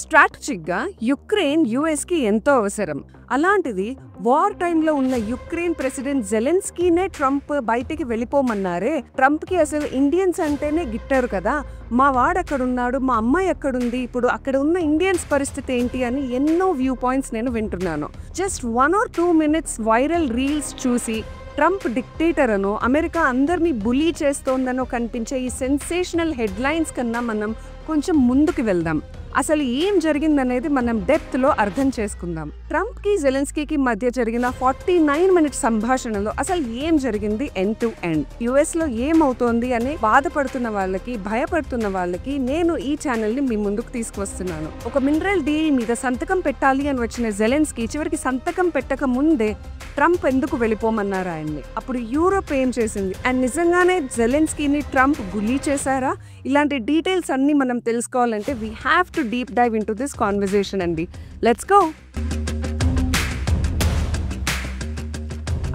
స్ట్రాటజిక్గా Ukraine యుఎస్కి ఎంతో అవసరం. అలాంటిది వార్ టైంలో ఉన్న యుక్రెయిన్ ప్రెసిడెంట్ జెలెన్స్కీనే ట్రంప్ బయటికి వెళ్ళిపోమన్నారే. ట్రంప్కి అసలు ఇండియన్స్ అంటేనే గిట్టారు కదా, మా వాడు అక్కడున్నాడు, మా అమ్మాయి ఎక్కడుంది, ఇప్పుడు అక్కడ ఉన్న ఇండియన్స్ పరిస్థితి ఏంటి అని ఎన్నో వ్యూ పాయింట్స్ నేను వింటున్నాను. Just 1 or 2 minutes viral reels చూసి ట్రంప్ డిక్టేటర్ అనో అమెరికా అందరినీ బులీ చేస్తోందనో కనిపించే ఈ సెన్సేషనల్ హెడ్లైన్స్ కన్నా మనం కొంచెం ముందుకు వెళ్దాం. అసలు ఏం జరిగిందనేది మనం డెప్త్ లో అర్థం చేసుకుందాం. ట్రంప్ కి జెలెన్స్కీకి మధ్య జరిగిన 49 minute సంభాషణలో అసలు ఏం జరిగింది ఎండ్ టు ఎండ్, యుఎస్ లో ఏమవుతోంది అని బాధపడుతున్న వాళ్ళకి, భయపడుతున్న వాళ్ళకి నేను ఈ ఛానల్ ని మీ ముందుకు తీసుకువస్తున్నాను. ఒక మినరల్ డీల్ మీద సంతకం పెట్టాలి అని వచ్చిన జెలెన్స్కీ చివరికి సంతకం పెట్టక ముందే ట్రంప్ ఎందుకు వెళ్ళిపోమన్నారు ఆయన్ని. అప్పుడు యూరోప్ ఏం చేసింది, అండ్ నిజంగానే జెలెన్స్కీని ట్రంప్ బులీ చేశారా? ఇలాంటి డీటెయిల్స్ అన్ని మనం తెలుసుకోవాలంటే we have to deep dive into this conversation అండి. Let's go.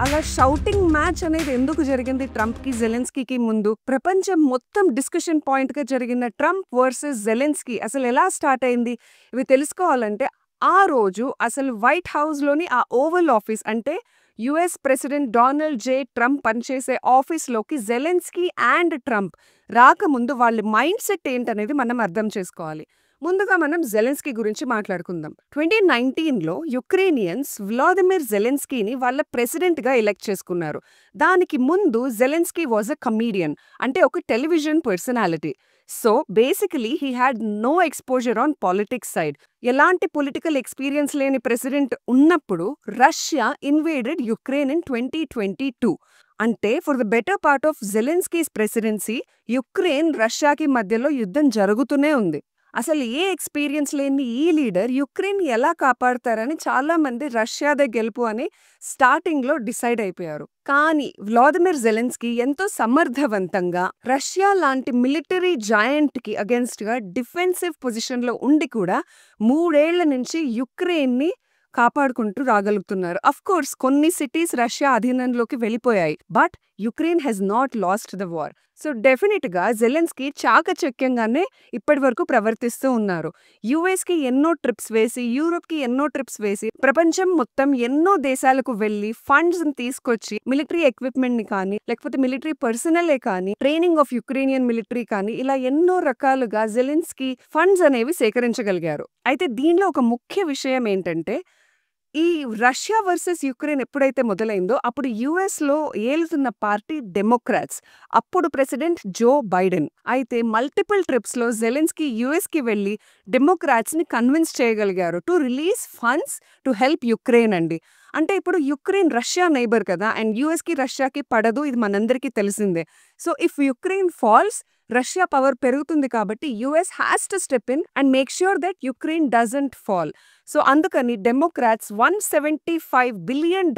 అలా షౌటింగ్ మ్యాచ్ అనేది ఎందుకు జరిగింది ట్రంప్ కి జెలెన్స్కీకి ముందు? ప్రపంచం మొత్తం డిస్కషన్ పాయింట్ గా జరిగిన ట్రంప్ వర్సెస్ జెలెన్స్కీ అసలు ఎలా స్టార్ట్ అయింది? ఇవి తెలుసుకోవాలంటే ఆ రోజు అసలు వైట్ హౌస్ లోని ఆ ఓవల్ ఆఫీస్ అంటే US president Donald J Trump పనిచేసే ఆఫీస్లోకి జెలెన్స్కీ అండ్ ట్రంప్ రాకముందు వాళ్ళ మైండ్ సెట్ ఏంటనేది మనం అర్థం చేసుకోవాలి. ముందుగా మనం జెలెన్స్కీ గురించి మాట్లాడుకుందాం. 2019లో యుక్రేనియన్స్ వ్లాదిమిర్ జెలెన్స్కీని వాళ్ళ ప్రెసిడెంట్గా ఎలెక్ట్ చేసుకున్నారు. దానికి ముందు జెలెన్స్కీ వాజ్ అ కమీడియన్, అంటే ఒక television personality. So basically he had no exposure on politics side. ఎలాంటి పొలిటికల్ ఎక్స్పీరియన్స్ లేని ప్రెసిడెంట్ ఉన్నప్పుడు రష్యా ఇన్వేడెడ్ యుక్రెయిన్ ఇన్ 2022. అంటే for the better part of Zelensky's presidency Ukraine రష్యాకి మధ్యలో యుద్ధం జరుగుతూనే ఉంది. అసలు ఏ ఎక్స్పీరియన్స్ లేని ఈ లీడర్ యుక్రెయిన్ ఎలా కాపాడతారని చాలా మంది రష్యాదే గెలుపు అని స్టార్టింగ్ లో డిసైడ్ అయిపోయారు. కానీ వ్లాదిమిర్ జెలెన్స్కీ ఎంతో సమర్థవంతంగా రష్యా లాంటి మిలిటరీ జాయింట్ కి అగెన్స్ట్ గా డిఫెన్సివ్ పొజిషన్ లో ఉండి కూడా 3 ఏళ్ల నుంచి యుక్రెయిన్ ని కాపాడుకుంటూ రాగలుగుతున్నారు. అఫ్ కోర్స్ కొన్ని సిటీస్ రష్యా అధీనంలోకి వెళ్ళిపోయాయి, but Ukraine has not lost the war. So definite గా జెలెన్స్కీ చాకచక్యంగానే ఇప్పటి వరకు ప్రవర్తిస్తూ ఉన్నారు. యుఎస్ కి ఎన్నో ట్రిప్స్ వేసి, యూరోప్ కి ఎన్నో ట్రిప్స్ వేసి, ప్రపంచం మొత్తం ఎన్నో దేశాలకు వెళ్లి ఫండ్స్ తీసుకొచ్చి మిలిటరీ ఎక్విప్మెంట్ ని కానీ, లేకపోతే మిలిటరీ పర్సనలే కానీ, ట్రైనింగ్ ఆఫ్ యుక్రేనియన్ మిలిటరీ కానీ, ఇలా ఎన్నో రకాలుగా జెలెన్స్కీ ఫండ్స్ అనేవి సేకరించగలిగారు. అయితే దీనిలో ఒక ముఖ్య విషయం ఏంటంటే, ఈ రష్యా వర్సెస్ యుక్రెయిన్ ఎప్పుడైతే మొదలైందో అప్పుడు యుఎస్ లో ఏలుతున్న పార్టీ డెమోక్రాట్స్, అప్పుడు ప్రెసిడెంట్ జో బైడెన్. అయితే మల్టిపుల్ ట్రిప్స్ లో జెలెన్స్కీ యుఎస్ కి వెళ్లి డెమోక్రాట్స్ ని కన్విన్స్ చేయగలిగారు to release funds to help Ukraine అండి. అంటే ఇప్పుడు యుక్రెయిన్ రష్యా నైబర్ కదా, అండ్ యుఎస్ కి రష్యాకి పడదు, ఇది మనందరికీ తెలిసిందే. So if Ukraine falls, Russia power పెరుగుతుంది కాబట్టి US has to step in and make sure that Ukraine doesn't fall. So అందుకని డెమోక్రాట్స్ $175 బిలియన్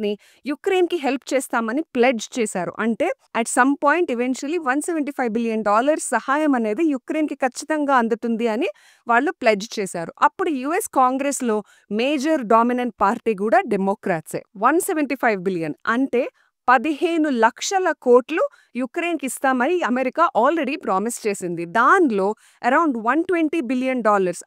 ని యుక్రెయిన్ కి హెల్ప్ చేస్తామని ప్లెడ్జ్ చేశారు. అంటే at some point eventually $175 billion సహాయం అనేది యుక్రెయిన్ కి ఖచ్చితంగా అందుతుంది అని వాళ్ళు ప్లెడ్జ్ చేశారు. అప్పుడు యుఎస్ కాంగ్రెస్ లో మేజర్ డామినెంట్ పార్టీ కూడా డెమోక్రాట్సే. 175 బిలియన్ అంటే 15 లక్షల కోట్లు యుక్రెయిన్కి ఇస్తామని అమెరికా ఆల్రెడీ ప్రామిస్ చేసింది. దానిలో అరౌండ్ $120 బిలియన్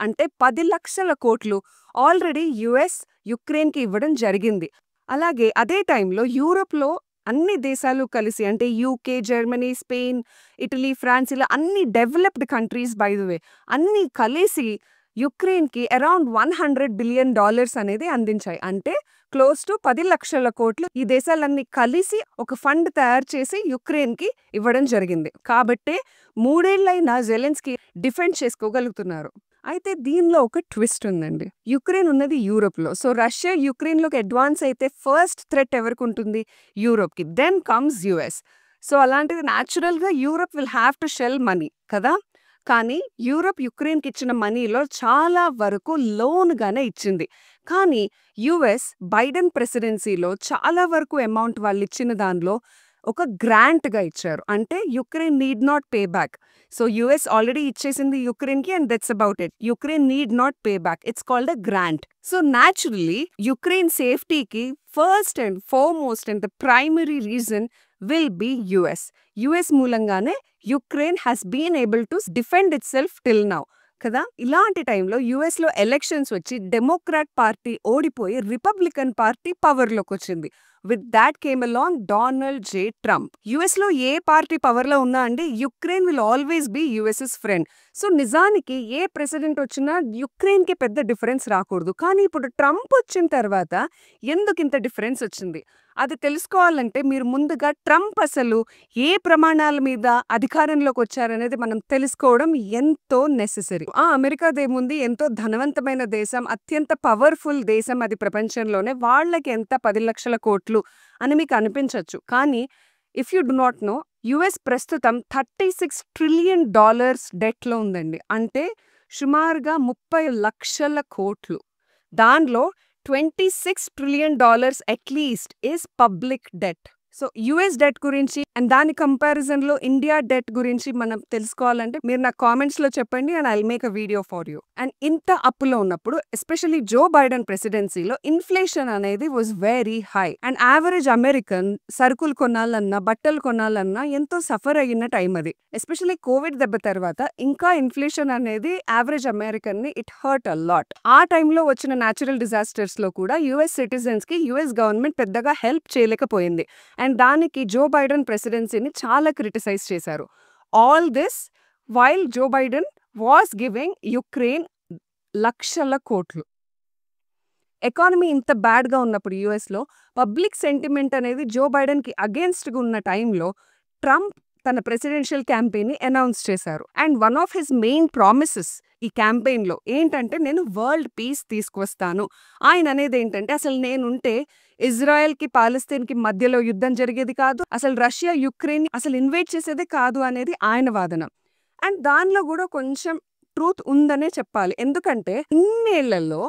అంటే 10 లక్షల కోట్లు ఆల్రెడీ యుఎస్ యుక్రెయిన్కి ఇవ్వడం జరిగింది. అలాగే అదే టైంలో యూరోప్లో అన్ని దేశాలు కలిసి, అంటే UK, Germany, Spain, Italy, France, ఇలా అన్ని developed countries by the way అన్ని కలిసి యుక్రెయిన్కి అరౌండ్ $100 బిలియన్ అనేది అందించాయి. అంటే క్లోజ్ టు 10 లక్షల కోట్లు ఈ దేశాలన్నీ కలిసి ఒక ఫండ్ తయారు చేసి యుక్రెయిన్కి ఇవ్వడం జరిగింది. కాబట్టే 3 ఏళ్లైనా జెలెన్స్కీ డిఫెండ్ చేసుకోగలుగుతున్నారు. అయితే దీనిలో ఒక ట్విస్ట్ ఉందండి. యుక్రెయిన్ ఉన్నది యూరోప్లో. సో రష్యా యుక్రెయిన్లోకి అడ్వాన్స్ అయితే ఫస్ట్ థ్రెట్ ఎవరికి ఉంటుంది? యూరోప్కి. Then comes US. సో అలాంటిది న్యాచురల్గా Europe will have to shell money కదా. కానీ యూరోప్ యుక్రెయిన్కి ఇచ్చిన మనీలో చాలా వరకు లోన్గానే ఇచ్చింది. కానీ యుఎస్ బైడెన్ ప్రెసిడెన్సీలో చాలా వరకు అమౌంట్ వాళ్ళు ఇచ్చిన దానిలో ఒక గ్రాంట్గా ఇచ్చారు. అంటే Ukraine need not pay back. So US already ఇచ్చేసింది యుక్రెయిన్కి and that's about it. Ukraine need not pay back. It's called a grant. So naturally Ukraine సేఫ్టీకి first and foremost and the primary reason will be US. US మూలంగానే Ukraine has been able to defend itself till now. కదా! ఇలాంటి టైంలో యూఎస్‌లో elections వచ్చి Democrat party ఓడిపోయి Republican party పవర్‌లోకొచ్చింది. With that came along Donald J Trump. యూఎస్‌లో ఏ పార్టీ పవర్‌లో ఉన్నా అండి Ukraine will always be US's friend. So నిజానికి ఏ ప్రెసిడెంట్ వచ్చినా యుక్రెయిన్‌కి పెద్ద డిఫరెన్స్ రాకూడదు. కానీ ఇప్పుడు ట్రంప్ వచ్చిన తర్వాత ఎందుకింత డిఫరెన్స్ వచ్చింది? అది తెలుసుకోవాలంటే మీరు ముందుగా ట్రంప్ అసలు ఏ ప్రమాణాల మీద అధికారంలోకి వచ్చారనేది మనం తెలుసుకోవడం ఎంతో నెసెసరీ. అమెరికాదేముంది, ఎంతో ధనవంతమైన దేశం, అత్యంత పవర్ఫుల్ దేశం అది ప్రపంచంలోనే. వాళ్ళకి ఎంత 10 లక్షల కోట్లు అని మీకు అనిపించవచ్చు. కానీ if you do not know, US ప్రస్తుతం $36 ట్రిలియన్ డెట్‌లో ఉందండి. అంటే సుమారుగా 30 లక్షల కోట్లు. దానిలో $26 trillion at least is public debt. So US debt గురించి అండ్ దాని కంపారిజన్‌లో ఇండియా డెట్ గురించి మనం తెలుసుకోవాలంటే మీరు నాకు కామెంట్స్‌లో చెప్పండి and I will make a video for you. And ఇంత అప్పులో ఉన్నప్పుడు ఎస్పెషల్లీ జో బైడెన్ ప్రెసిడెన్సీలో ఇన్ఫ్లేషన్ అనేది was very high. And average American సరుకులు కొనాలన్నా, బట్టలు కొనాలన్నా ఎంతో సఫర్ అయిన టైం అది. ఎస్పెషల్లీ కోవిడ్ దెబ్బ తర్వాత ఇంకా ఇన్ఫ్లేషన్ అనేది యావరేజ్ అమెరికన్‌ని ఇట్ హర్ట్ అ లాట్. ఆ టైంలో వచ్చిన న్యాచురల్ డిజాస్టర్స్‌లో కూడా యుఎస్ సిటిజన్స్‌కి యుఎస్ గవర్నమెంట్ పెద్దగా హెల్ప్ చేయలేకపోయింది. అండ్ దానికి జో బైడెన్ ప్రెసిడెన్సీని చాలా క్రిటిసైజ్ చేశారు. All this while Joe Biden was giving Ukraine లక్షల కోట్లు. ఎకానమీ ఇంత బ్యాడ్‌గా ఉన్నప్పుడు యూఎస్‌లో పబ్లిక్ సెంటిమెంట్ అనేది జో బైడెన్‌కి అగెయిన్స్ట్‌గా ఉన్న టైంలో ట్రంప్ తన ప్రెసిడెన్షియల్ క్యాంపెయిన్‌ని అనౌన్స్ చేశారు. And one of his main promises ఈ క్యాంపెయిన్‌లో ఏంటంటే నేను వరల్డ్ పీస్ తీసుకొస్తాను. ఆయన అనేది ఏంటంటే అసలు నేనుంటే ఇజ్రాయెల్‌కి, పాలస్తీన్‌కి మధ్యలో యుద్ధం జరిగేది కాదు. అసలు రష్యా యుక్రెయిన్ అసలు ఇన్వైట్ చేసేదే కాదు అనేది ఆయన వాదన. అండ్ దానిలో కూడా కొంచెం ట్రూత్ ఉందనే చెప్పాలి. ఎందుకంటే ఇన్నేళ్లలో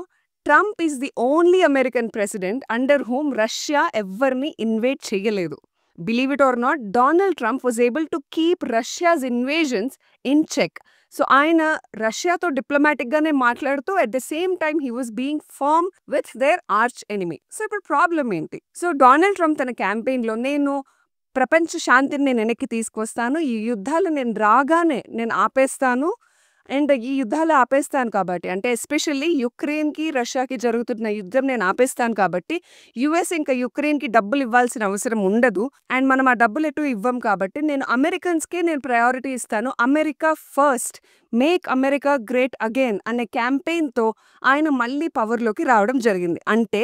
Trump is the only American president under whom Russia ఎవ్వరిని ఇన్వైట్ చేయలేదు. Believe it or not, Donald Trump was able to keep Russia's invasions in check. So ఆయన రష్యాతో డిప్లొమాటిక్‌గానే మాట్లాడుతూ at the same time he was being firm with their arch enemy. So ఇప్పుడు problem ఏంటి? So Donald Trump తన క్యాంపెయిన్‌లో నేను ప్రపంచ శాంతిని నేను వెనక్కి తీసుకొస్తాను. ఈ యుద్ధాలు నేను రాగానే నేను ఆపేస్తాను. అండ్ ఈ యుద్ధాలు ఆపేస్తాను కాబట్టి అంటే ఎస్పెషల్లీ యుక్రెయిన్‌కి, రష్యాకి జరుగుతున్న యుద్ధం నేను ఆపేస్తాను కాబట్టి యుఎస్ ఇంకా యుక్రెయిన్‌కి డబ్బులు ఇవ్వాల్సిన అవసరం ఉండదు. అండ్ మనం ఆ డబ్బులు ఎటు ఇవ్వం కాబట్టి నేను అమెరికన్స్‌కే నేను ప్రయారిటీ ఇస్తాను. America first, make America great again అనే క్యాంపెయిన్‌తో ఆయన మళ్ళీ పవర్‌లోకి రావడం జరిగింది. అంటే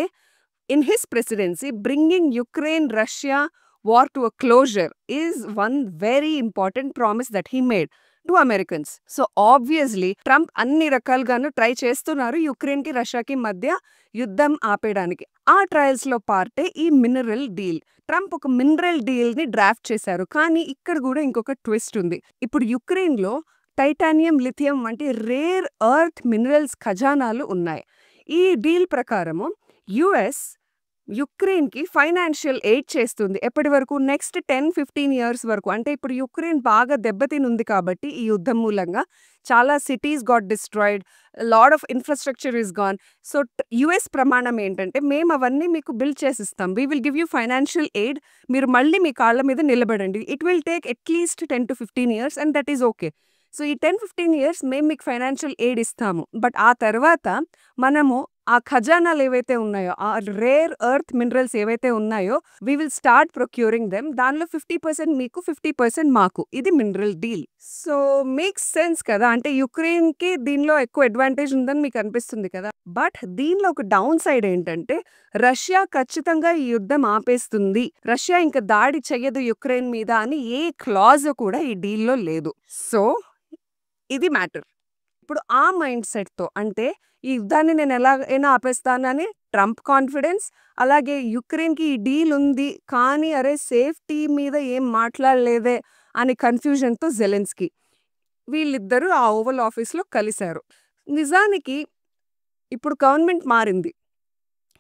in his presidency bringing Ukraine Russia war to a closer is one very important promise that he made to Americans. So obviously Trump అన్ని రకాలుగాను ట్రై చేస్తున్నారు యుక్రెయిన్‌కి, రష్యాకి మధ్య యుద్ధం ఆపేయడానికి. ఆ ట్రయల్స్‌లో పార్టే ఈ మినరల్ డీల్. ట్రంప్ ఒక మినరల్ డీల్‌ని డ్రాఫ్ట్ చేశారు. కానీ ఇక్కడ కూడా ఇంకొక ట్విస్ట్ ఉంది. ఇప్పుడు యుక్రెయిన్‌లో టైటానియం, లిథియం వంటి రేర్ ఎర్త్ మినరల్స్ ఖజానాలు ఉన్నాయి. ఈ డీల్ ప్రకారము యుఎస్ యుక్రెయిన్‌కి ఫైనాన్షియల్ ఎయిడ్ చేస్తుంది. ఎప్పటి వరకు? నెక్స్ట్ 10-15 ఇయర్స్ వరకు. అంటే ఇప్పుడు యుక్రెయిన్ బాగా దెబ్బతినుంది కాబట్టి ఈ యుద్ధం మూలంగా చాలా cities got destroyed, lot of infrastructure is gone. So US ప్రమాణం ఏంటంటే మేము అవన్నీ మీకు బిల్డ్ చేసిస్తాం. We will give you financial aid. మీరు మళ్ళీ మీ కాళ్ళ మీద నిలబడండి. It will take at least 10-15 years and that is okay. So ఈ 10-15 ఇయర్స్ మేము మీకు ఫైనాన్షియల్ ఎయిడ్ ఇస్తాము. బట్ ఆ తర్వాత మనము ఆ ఖజానాలు ఏవైతే ఉన్నాయో, ఆ రేర్ ఎర్త్ మినరల్స్ ఏవైతే ఉన్నాయో we will start procuring them. దానిలో 50% మీకు, 50% మాకు. ఇది mineral deal. So makes sense కదా. అంటే యుక్రెయిన్‌కి దీనిలో ఎక్కువ అడ్వాంటేజ్ ఉందని మీకు అనిపిస్తుంది కదా. బట్ దీనిలో ఒక డౌన్ సైడ్ ఏంటంటే రష్యా ఖచ్చితంగా ఈ యుద్ధం ఆపేస్తుంది, రష్యా ఇంకా దాడి చెయ్యదు యుక్రెయిన్ మీద అని ఏ క్లాజ్ కూడా ఈ డీల్‌లో లేదు. సో ఇది మ్యాటర్. ఇప్పుడు ఆ మైండ్ సెట్‌తో అంటే ఈ యుద్ధాన్ని నేను ఎలాగైనా ఆపేస్తానని ట్రంప్ కాన్ఫిడెన్స్, అలాగే యుక్రెయిన్‌కి ఈ డీల్ ఉంది కానీ అరే సేఫ్టీ మీద ఏం మాట్లాడలేదే అని కన్‌ఫ్యూజన్‌తో జెలెన్స్కీ. వీళ్ళిద్దరూ ఆ ఓవల్ ఆఫీస్‌లో కలిశారు. నిజానికి ఇప్పుడు గవర్నమెంట్ మారింది.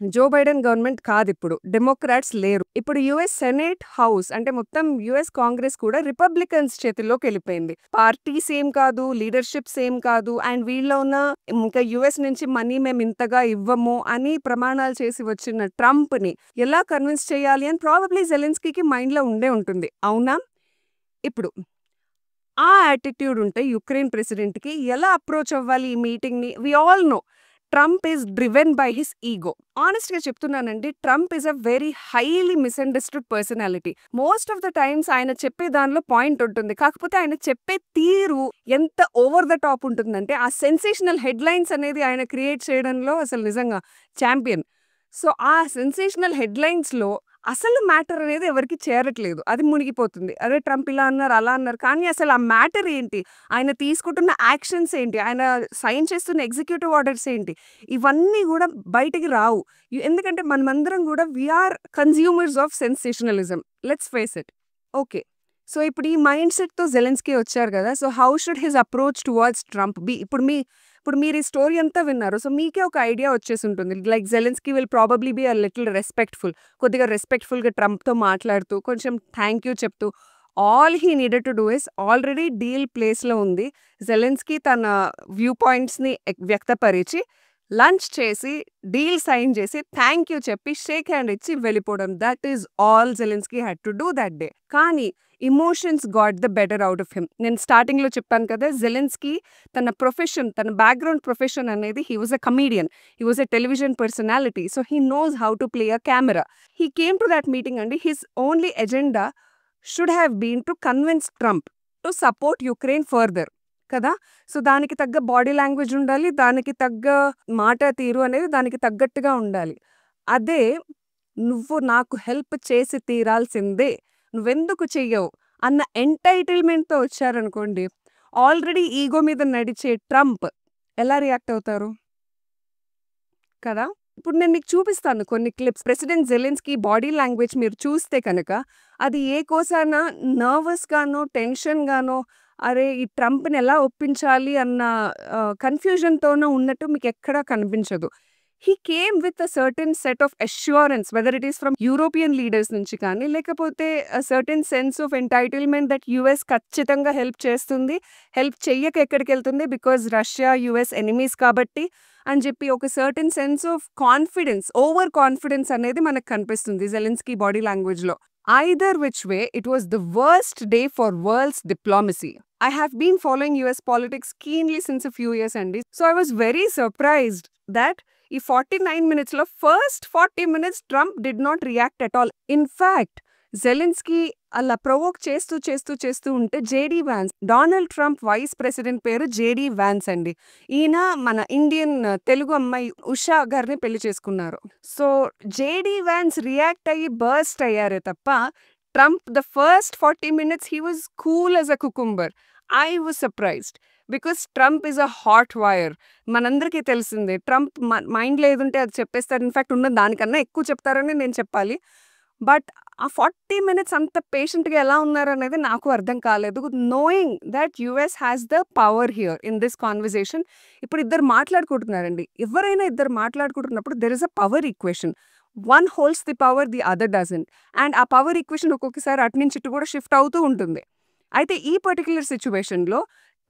జో బైడెన్ గవర్నమెంట్ కాదిప్పుడు. డెమోక్రాట్స్ లేరు. ఇప్పుడు యుఎస్ సెనేట్ హౌస్ అంటే మొత్తం యుఎస్ కాంగ్రెస్ కూడా రిపబ్లికన్స్ చేతుల్లోకి వెళ్ళిపోయింది. పార్టీ సేమ్ కాదు, లీడర్షిప్ సేమ్ కాదు. అండ్ వీళ్ళలో ఉన్న ఇంకా యుఎస్ నుంచి మనీ మేము ఇంతగా ఇవ్వము అని ప్రమాణాలు చేసి వచ్చిన ట్రంప్ని ఎలా కన్విన్స్ చేయాలి అని ప్రాబబ్లీ జెలెన్స్కీకి మైండ్లో ఉండే ఉంటుంది. అవునా? ఇప్పుడు ఆ యాటిట్యూడ్ ఉంటే యుక్రెయిన్ ప్రెసిడెంట్‌కి ఎలా అప్రోచ్ అవ్వాలి ఈ మీటింగ్‌ని? We all know Trump is driven by his ego. ఆనెస్ట్‌గా చెప్తున్నానండి. Trump is a very highly misunderstood personality. Most of the times ఆయన చెప్పే దానిలో పాయింట్ ఉంటుంది. కాకపోతే ఆయన చెప్పే తీరు ఎంత ఓవర్ ద టాప్ ఉంటుందంటే, ఆ సెన్సేషనల్ హెడ్‌లైన్స్ అనేది ఆయన క్రియేట్ చేయడంలో అసలు నిజంగా ఛాంపియన్. సో, ఆ సెన్సేషనల్ హెడ్‌లైన్స్‌లో అసలు మ్యాటర్ అనేది ఎవరికీ చేరట్లేదు. అది మునిగిపోతుంది. అరే! ట్రంప్ ఇలా అన్నారు, అలా అన్నారు. కానీ అసలు ఆ మ్యాటర్ ఏంటి? ఆయన తీసుకుంటున్న యాక్షన్స్ ఏంటి? ఆయన సైన్ చేస్తున్న ఎగ్జిక్యూటివ్ ఆర్డర్స్ ఏంటి? ఇవన్నీ గూడా బయటికి రావు. ఎందుకంటే మనమందరం గూడా we are consumers of sensationalism. Let's face it. Okay. So, ఇప్పుడు ఈ మైండ్ సెట్‌తో జెలెన్స్కీ వచ్చారు గదా! So, how should his approach towards Trump be? ఇప్పుడు మీరు ఈ స్టోరీ అంతా విన్నారు. సో, మీకే ఒక ఐడియా వచ్చేసుంటుంది. Like Zelensky will probably be little respectful. కొద్దిగా రెస్పెక్ట్‌ఫుల్‌గా ట్రంప్‌తో మాట్లాడుతూ, కొంచెం థాంక్ యూ చెప్తూ, all he needed to do is already deal ప్లేస్‌లో ఉంది. జెలెన్స్కీ తన వ్యూ పాయింట్స్‌ని వ్యక్తపరిచి, లంచ్ చేసి, డీల్ సైన్ చేసి, థాంక్ యూ చెప్పి, షేక్ హ్యాండ్ ఇచ్చి వెళ్ళిపోవడం. That is all Zelensky had to do that day. కానీ emotions got the better out of him. నేను స్టార్టింగ్‌లో చెప్పాను కదా! జెలెన్స్కీ తన ప్రొఫెషన్, తన బ్యాక్‌గ్రౌండ్ ప్రొఫెషన్ అనేది he was a comedian. He was a television personality. So, he knows how to play a camera. He came to that meeting అండి. His only agenda should have been to convince Trump to support Ukraine further. కదా! So, దానికి తగ్గ body language ఉండాలి. దానికి తగ్గ మాట తీరు అనేది దానికి తగ్గట్టుగా ఉండాలి. అదే నువ్వు నాకు హెల్ప్ చేసి తీరాల్సిందే. నువ్వెందుకు చెయ్యవు? అన్న ఎంటైటిల్‌మెంట్‌తో వచ్చారనుకోండి, ఆల్రెడీ ఈగో మీద నడిచే ట్రంప్ ఎలా రియాక్ట్ అవుతారు? కదా! ఇప్పుడు నేను మీకు చూపిస్తాను కొన్ని clips. President Zelensky body language మీరు చూస్తే కనుక, అది ఏ కోసాన నర్వస్‌గానో, టెన్షన్‌గానో, అరే! ఈ ట్రంప్‌ని ఎలా ఒప్పించాలి అన్న కన్‌ఫ్యూజన్‌తోనో ఉన్నట్టు మీకెక్కడా కనిపించదు. He came with a certain set of assurance whether it is from European leaders నుంచి కానీ, లేకపోతే a certain sense of entitlement that US ఖచ్చితంగా హెల్ప్ చేస్తుంది. హెల్ప్ చెయ్యక ఎక్కడికెళ్తుంది? బికాజ్ రష్యా, యూఎస్ ఎనిమీస్ కాబట్టి అని చెప్పి ఒక certain sense of confidence, over confidence అనేది మనకు కనిపిస్తుంది జెలెన్స్కీ బాడీ లాంగ్వేజ్‌లో. Either which way it was the worst day for world's diplomacy. I have been following US politics keenly since a few years అండి. So I was very surprised that ఈ 49 మినిట్స్‌లో first 40 minutes Trump did not react at all. In fact Zelensky అలా provoke చేస్తూ ఉంటే JD Vance, Donald Trump vice president పేరు JD Vance అండి. ఈయన మన ఇండియన్ తెలుగు అమ్మాయి ఉషా గారిని పెళ్లి చేసుకున్నారు. సో జేడీ వాన్స్ రియాక్ట్ అయ్యి బర్స్ట్ అయ్యారే తప్ప, Trump the first 40 minutes he was cool as a cucumber. I was surprised. Because Trump is a hot wire. మనందరికీ తెలిసిందే. ట్రంప్ మైండ్‌లో ఏదుంటే అది చెప్పేస్తారు. ఇన్‌ఫాక్ట్ ఉన్న దానికన్నా ఎక్కువ చెప్తారని నేను చెప్పాలి. బట్ ఆ 40 మినిట్స్ అంత పేషెంట్‌గా ఎలా ఉన్నారనేది నాకు అర్థం కాలేదు. Knowing that US has the power here in this conversation. ఇప్పుడు ఇద్దరు మాట్లాడుకుంటున్నారండి. ఎవరైనా ఇద్దరు మాట్లాడుకుంటున్నప్పుడు there is a power equation. One holds the power, the other doesn't. And ఆ పవర్ ఈక్వేషన్ ఒక్కొక్కసారి అటు నుంచి ఇటు కూడా షిఫ్ట్ అవుతూ ఉంటుంది. అయితే ఈ పర్టిక్యులర్ సిట్యుయేషన్‌లో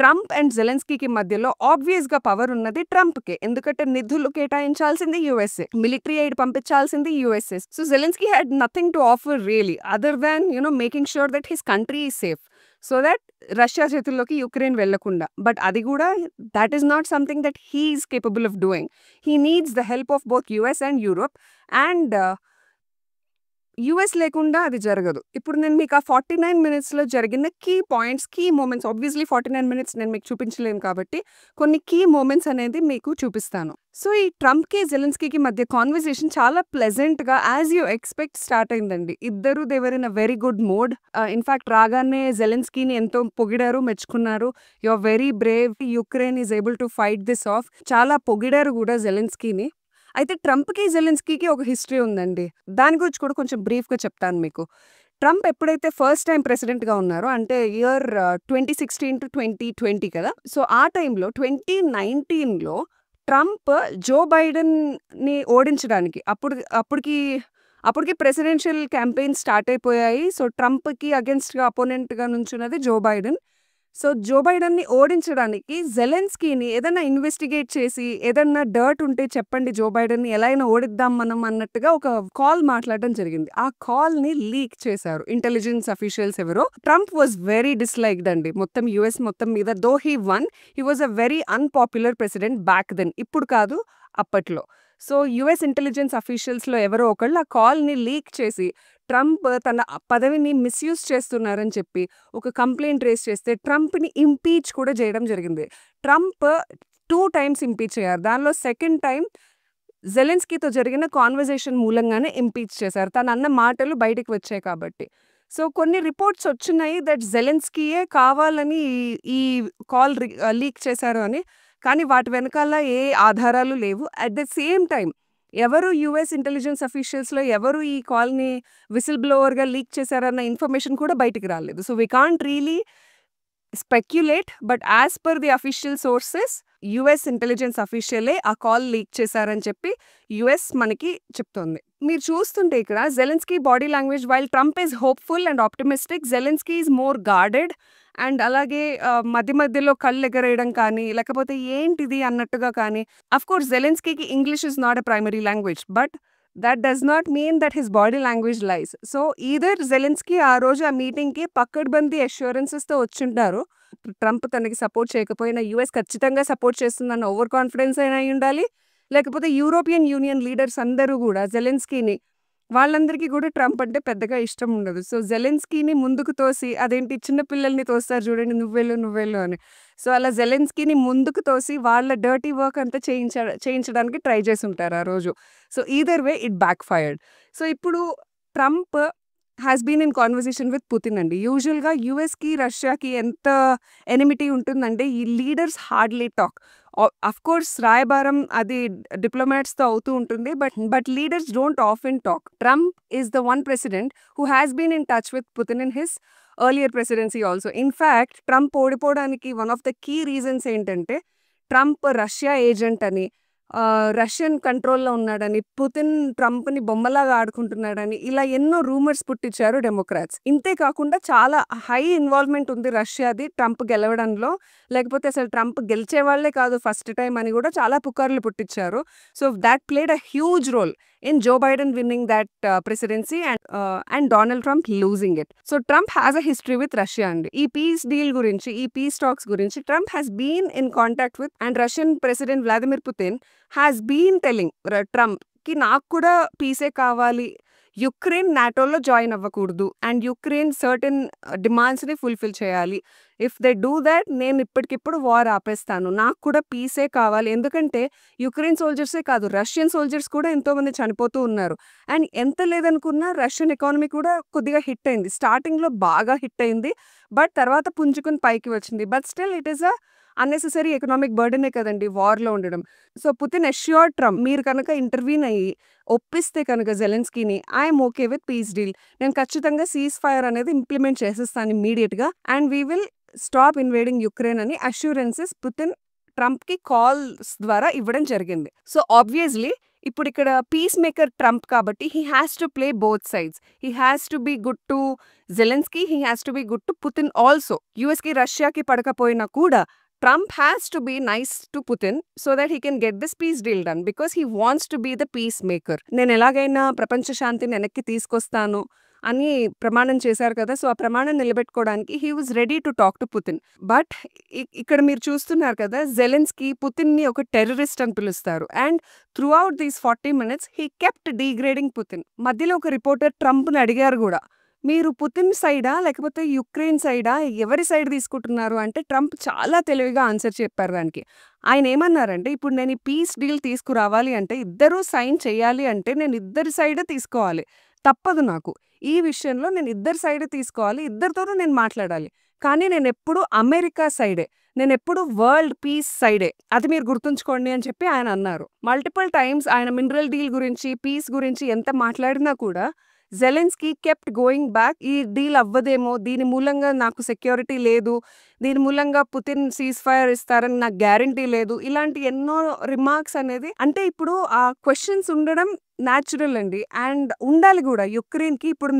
ట్రంప్ అండ్ జెలెన్స్కీకి మధ్యలో ఆబ్వియస్‌గా పవర్ ఉన్నది ట్రంప్‌కే. ఎందుకంటే నిధులు కేటాయించాల్సింది యూఎస్ఏ. మిలిటరీ ఎయిడ్ పంపించాల్సింది USA. So Zelensky had nothing to offer really other than making sure that his country is safe. So that Russia చేతుల్లోకి యుక్రెయిన్ వెళ్ళకుండా. బట్ అది కూడా that is not something that he is capable of doing. He needs the help of both US and Europe. And US లేకుండా అది జరగదు. ఇప్పుడు నేను మీకు ఆ 49 మినిట్స్‌లో జరిగిన key points, key moments, obviously 49 minutes నేను మీకు చూపించలేను కాబట్టి కొన్ని కీ మొమెంట్స్ అనేది మీకు చూపిస్తాను. సో ఈ ట్రంప్‌కి, జెలెన్స్కీకి మధ్య కాన్వర్జేషన్ చాలా ప్లెజెంట్‌గా యాజ్ యూ ఎక్స్‌పెక్ట్ స్టార్ట్ అయిందండి. ఇద్దరు they were in a very good mood. In fact రాగానే జెలెన్స్కీని ఎంతో పొగిడారు, మెచ్చుకున్నారు. You are very brave. Ukraine is able to fight this off. చాలా పొగిడారు కూడా జెలెన్స్కీని. అయితే ట్రంప్‌కి, జెలెన్స్కీకి ఒక హిస్టరీ ఉందండి. దాని గురించి కూడా కొంచెం బ్రీఫ్‌గా చెప్తాను మీకు. ట్రంప్ ఎప్పుడైతే ఫస్ట్ టైమ్ ప్రెసిడెంట్‌గా ఉన్నారో అంటే ఇయర్ 2016-2020 కదా! సో ఆ టైంలో 2019లో ట్రంప్ జో బైడెన్‌ని ఓడించడానికి అప్పటికి ప్రెసిడెన్షియల్ క్యాంపెయిన్ స్టార్ట్ అయిపోయాయి. సో ట్రంప్‌కి అగెయిన్స్ట్‌గా అపోనెంట్‌గా నుంచున్నది జో బైడెన్. సో జో బైడెన్ని ఓడించడానికి జెలెన్స్కీని ఏదైనా ఇన్వెస్టిగేట్ చేసి ఏదన్నా డర్ట్ ఉంటే చెప్పండి, జో బైడెన్ని ఎలా అయినా ఓడిద్దాం మనం అన్నట్టుగా ఒక కాల్ మాట్లాడడం జరిగింది. ఆ కాల్ ని లీక్ చేశారు ఇంటెలిజెన్స్ అఫీషియల్స్ ఎవరో. ట్రంప్ వాజ్ వెరీ డిస్లైక్డ్ అండి మొత్తం యుఎస్ మొత్తం మీద. Though he won, he was a very unpopular president back then, ఇప్పుడు కాదు అప్పట్లో. సో యుఎస్ ఇంటెలిజెన్స్ అఫీషియల్స్లో ఎవరో ఒకళ్ళు ఆ కాల్ని లీక్ చేసి ట్రంప్ తన పదవిని మిస్యూజ్ చేస్తున్నారని చెప్పి ఒక కంప్లైంట్ రేస్ చేస్తే ట్రంప్ని ఇంపీచ్ కూడా చేయడం జరిగింది. ట్రంప్ 2 times ఇంపీచ్ అయ్యారు. దానిలో సెకండ్ టైం జెలెన్స్కీతో జరిగిన కాన్వర్జేషన్ మూలంగానే ఇంపీచ్ చేశారు, తను అన్న మాటలు బయటికి వచ్చాయి కాబట్టి. సో కొన్ని రిపోర్ట్స్ వచ్చినాయి దట్ జెలెన్స్కీయే కావాలని ఈ కాల్ లీక్ చేశారు అని, కానీ వాటి వెనకాల ఏ ఆధారాలు లేవు. అట్ ద సేమ్ టైం ఎవరు యుఎస్ ఇంటెలిజెన్స్ అఫీషియల్స్లో ఎవరు ఈ కాల్ని విసిల్ బ్లోవర్గా లీక్ చేశారన్న ఇన్ఫర్మేషన్ కూడా బయటికి రాలేదు. So we can't really speculate, but as per the official sources US intelligence అఫీషియలే ఆ కాల్ లీక్ చేశారని చెప్పి యుఎస్ మనకి చెప్తోంది. మీరు చూస్తుంటే ఇక్కడ Zelensky body language, while Trump is hopeful and optimistic, Zelensky is more guarded. And అలాగే మధ్య మధ్యలో కళ్ళు ఎగరేయడం కానీ లేకపోతే ఏంటిది అన్నట్టుగా కానీ. అఫ్ కోర్స్ జెలెన్స్కీకి English is not a primary language, but that does not mean that his body language lies. So either Zelensky ఆ రోజు ఆ మీటింగ్కి పక్కడ్బందీ అష్యూరెన్సెస్తో వచ్చింటారు, ట్రంప్ తనకి సపోర్ట్ చేయకపోయినా యుఎస్ ఖచ్చితంగా సపోర్ట్ చేస్తుందన్న ఓవర్ కాన్ఫిడెన్స్ అయినా అయి ఉండాలి. లేకపోతే యూరోపియన్ యూనియన్ లీడర్స్ అందరూ కూడా జెలెన్స్కీని, వాళ్ళందరికీ కూడా ట్రంప్ అంటే పెద్దగా ఇష్టం ఉండదు. సో జెలెన్స్కీని ముందుకు తోసి, అదేంటి చిన్నపిల్లల్ని తోస్తారు చూడండి నువ్వెళ్ళు అని, సో అలా జెలెన్స్కీని ముందుకు తోసి వాళ్ళ డర్టీ వర్క్ అంతా చేయించడానికి ట్రై చేసి ఉంటారు ఆ రోజు. So either way it backfired. So ఇప్పుడు Trump has been in conversation with Putin అండి. యూజువల్గా యూఎస్కి రష్యాకి ఎంత ఎనిమిటీ ఉంటుందంటే ఈ leaders hardly talk. Of course రాయబారం అది డిప్లొమాట్స్తో అవుతూ ఉంటుంది, but leaders don't often talk. Trump is the one president who has been in touch with Putin in his earlier presidency also. In fact Trump ఓడిపోవడానికి one of the key reasons ఏంటంటే Trump Russia agent అని, Russian కంట్రోల్లో ఉన్నాడని, Putin ట్రంప్ని బొమ్మలాగా ఆడుకుంటున్నాడని, ఇలా ఎన్నో rumours పుట్టించారు Democrats. ఇంతే కాకుండా చాలా హై ఇన్వాల్వ్మెంట్ ఉంది రష్యాది ట్రంప్ గెలవడంలో, లేకపోతే అసలు ట్రంప్ గెలిచే వాళ్లే కాదు ఫస్ట్ టైం అని కూడా చాలా పుకార్లు పుట్టించారు. So that played a huge role in Joe Biden winning that presidency and Donald Trump losing it. So Trump has a history with Russia and ee peace deal gurinchi, ee peace talks gurinchi Trump has been in contact with, and Russian President Vladimir Putin has been telling Trump ki naaku kuda peace e kavali, Ukraine నాటోలో join అవ్వకూడదు and Ukraine certain డిమాండ్స్ని fulfil చేయాలి. If they do that నేను ఇప్పటికిప్పుడు war ఆపేస్తాను, నాకు కూడా పీసే కావాలి. ఎందుకంటే యుక్రెయిన్ సోల్జర్సే కాదు, రష్యన్ సోల్జర్స్ కూడా ఎంతోమంది చనిపోతూ ఉన్నారు. అండ్ ఎంత లేదనుకున్నా రష్యన్ ఎకానమీ కూడా కొద్దిగా హిట్ అయింది. స్టార్టింగ్లో బాగా హిట్ అయింది, బట్ తర్వాత పుంజుకుని పైకి వచ్చింది. But still it is a unnecessary economic బర్డెనే కదండి వార్లో ఉండడం. సో పుతిన్ అష్యూర్డ్ ట్రంప్, మీరు కనుక ఇంటర్వ్యూన్ అయ్యి ఒప్పిస్తే కనుక జెలెన్స్కీని, I'm okay with peace deal, నేను ఖచ్చితంగా సీజ్ ఫైర్ అనేది ఇంప్లిమెంట్ చేసేస్తాను ఇమ్మీడియట్గా, and we will stop invading Ukraine అని అష్యూరెన్సెస్ పుతిన్ ట్రంప్కి కాల్స్ ద్వారా ఇవ్వడం జరిగింది. సో ఆబ్వియస్లీ ఇప్పుడు ఇక్కడ పీస్ మేకర్ ట్రంప్ కాబట్టి he has to play both sides. He has to be good to Zelensky, he has to be good to Putin also. యుఎస్కి రష్యాకి పడకపోయినా కూడా Trump has to be nice to Putin so that he can get this peace deal done, because he wants to be the peacemaker. నేను ఎలాగైనా ప్రపంచ శాంతిని వెనక్కి తీసుకొస్తాను అని ప్రమాణం చేశారు కదా, సో ఆ ప్రమాణం నిలబెట్టుకోవడానికి he was ready to talk to Putin. But ఇక్కడ మీరు చూస్తున్నారు కదా, జెలెన్స్కీ పుతిన్ని ఒక టెర్రరిస్ట్ అని పిలుస్తారు, and through out these 40 minutes he kept degrading Putin. మధ్యలో ఒక రిపోర్టర్ ట్రంప్ని అడిగారు కూడా, మీరు పుతిన్ సైడా లేకపోతే యుక్రెయిన్ సైడా, ఎవరి సైడ్ తీసుకుంటున్నారు అంటే ట్రంప్ చాలా తెలివిగా ఆన్సర్ చెప్పారు దానికి. ఆయన ఏమన్నారంటే, ఇప్పుడు నేను ఈ పీస్ డీల్ తీసుకురావాలి అంటే, ఇద్దరూ సైన్ చేయాలి అంటే నేను ఇద్దరి సైడే తీసుకోవాలి, తప్పదు నాకు. ఈ విషయంలో నేను ఇద్దరి సైడే తీసుకోవాలి, ఇద్దరితోనూ నేను మాట్లాడాలి. కానీ నేను ఎప్పుడు అమెరికా సైడే, నేను ఎప్పుడు వరల్డ్ పీస్ సైడే, అది మీరు గుర్తుంచుకోండి అని చెప్పి ఆయన అన్నారు. మల్టిపుల్ టైమ్స్ ఆయన మినరల్ డీల్ గురించి, పీస్ గురించి ఎంత మాట్లాడినా కూడా జెలెన్స్కీ కెప్ట్ గోయింగ్ బ్యాక్. ఈ డీల్ అవ్వదేమో, దీని మూలంగా నాకు సెక్యూరిటీ లేదు, దీని మూలంగా పుతిన్ సీజ్ ఫైర్ ఇస్తారని నాకు గ్యారంటీ లేదు, ఇలాంటి ఎన్నో రిమార్క్స్ అనేది. అంటే ఇప్పుడు ఆ క్వశ్చన్స్ ఉండడం న్యాచురల్ అండి, అండ్ ఉండాలి కూడా. యుక్రెయిన్కి ఇప్పుడు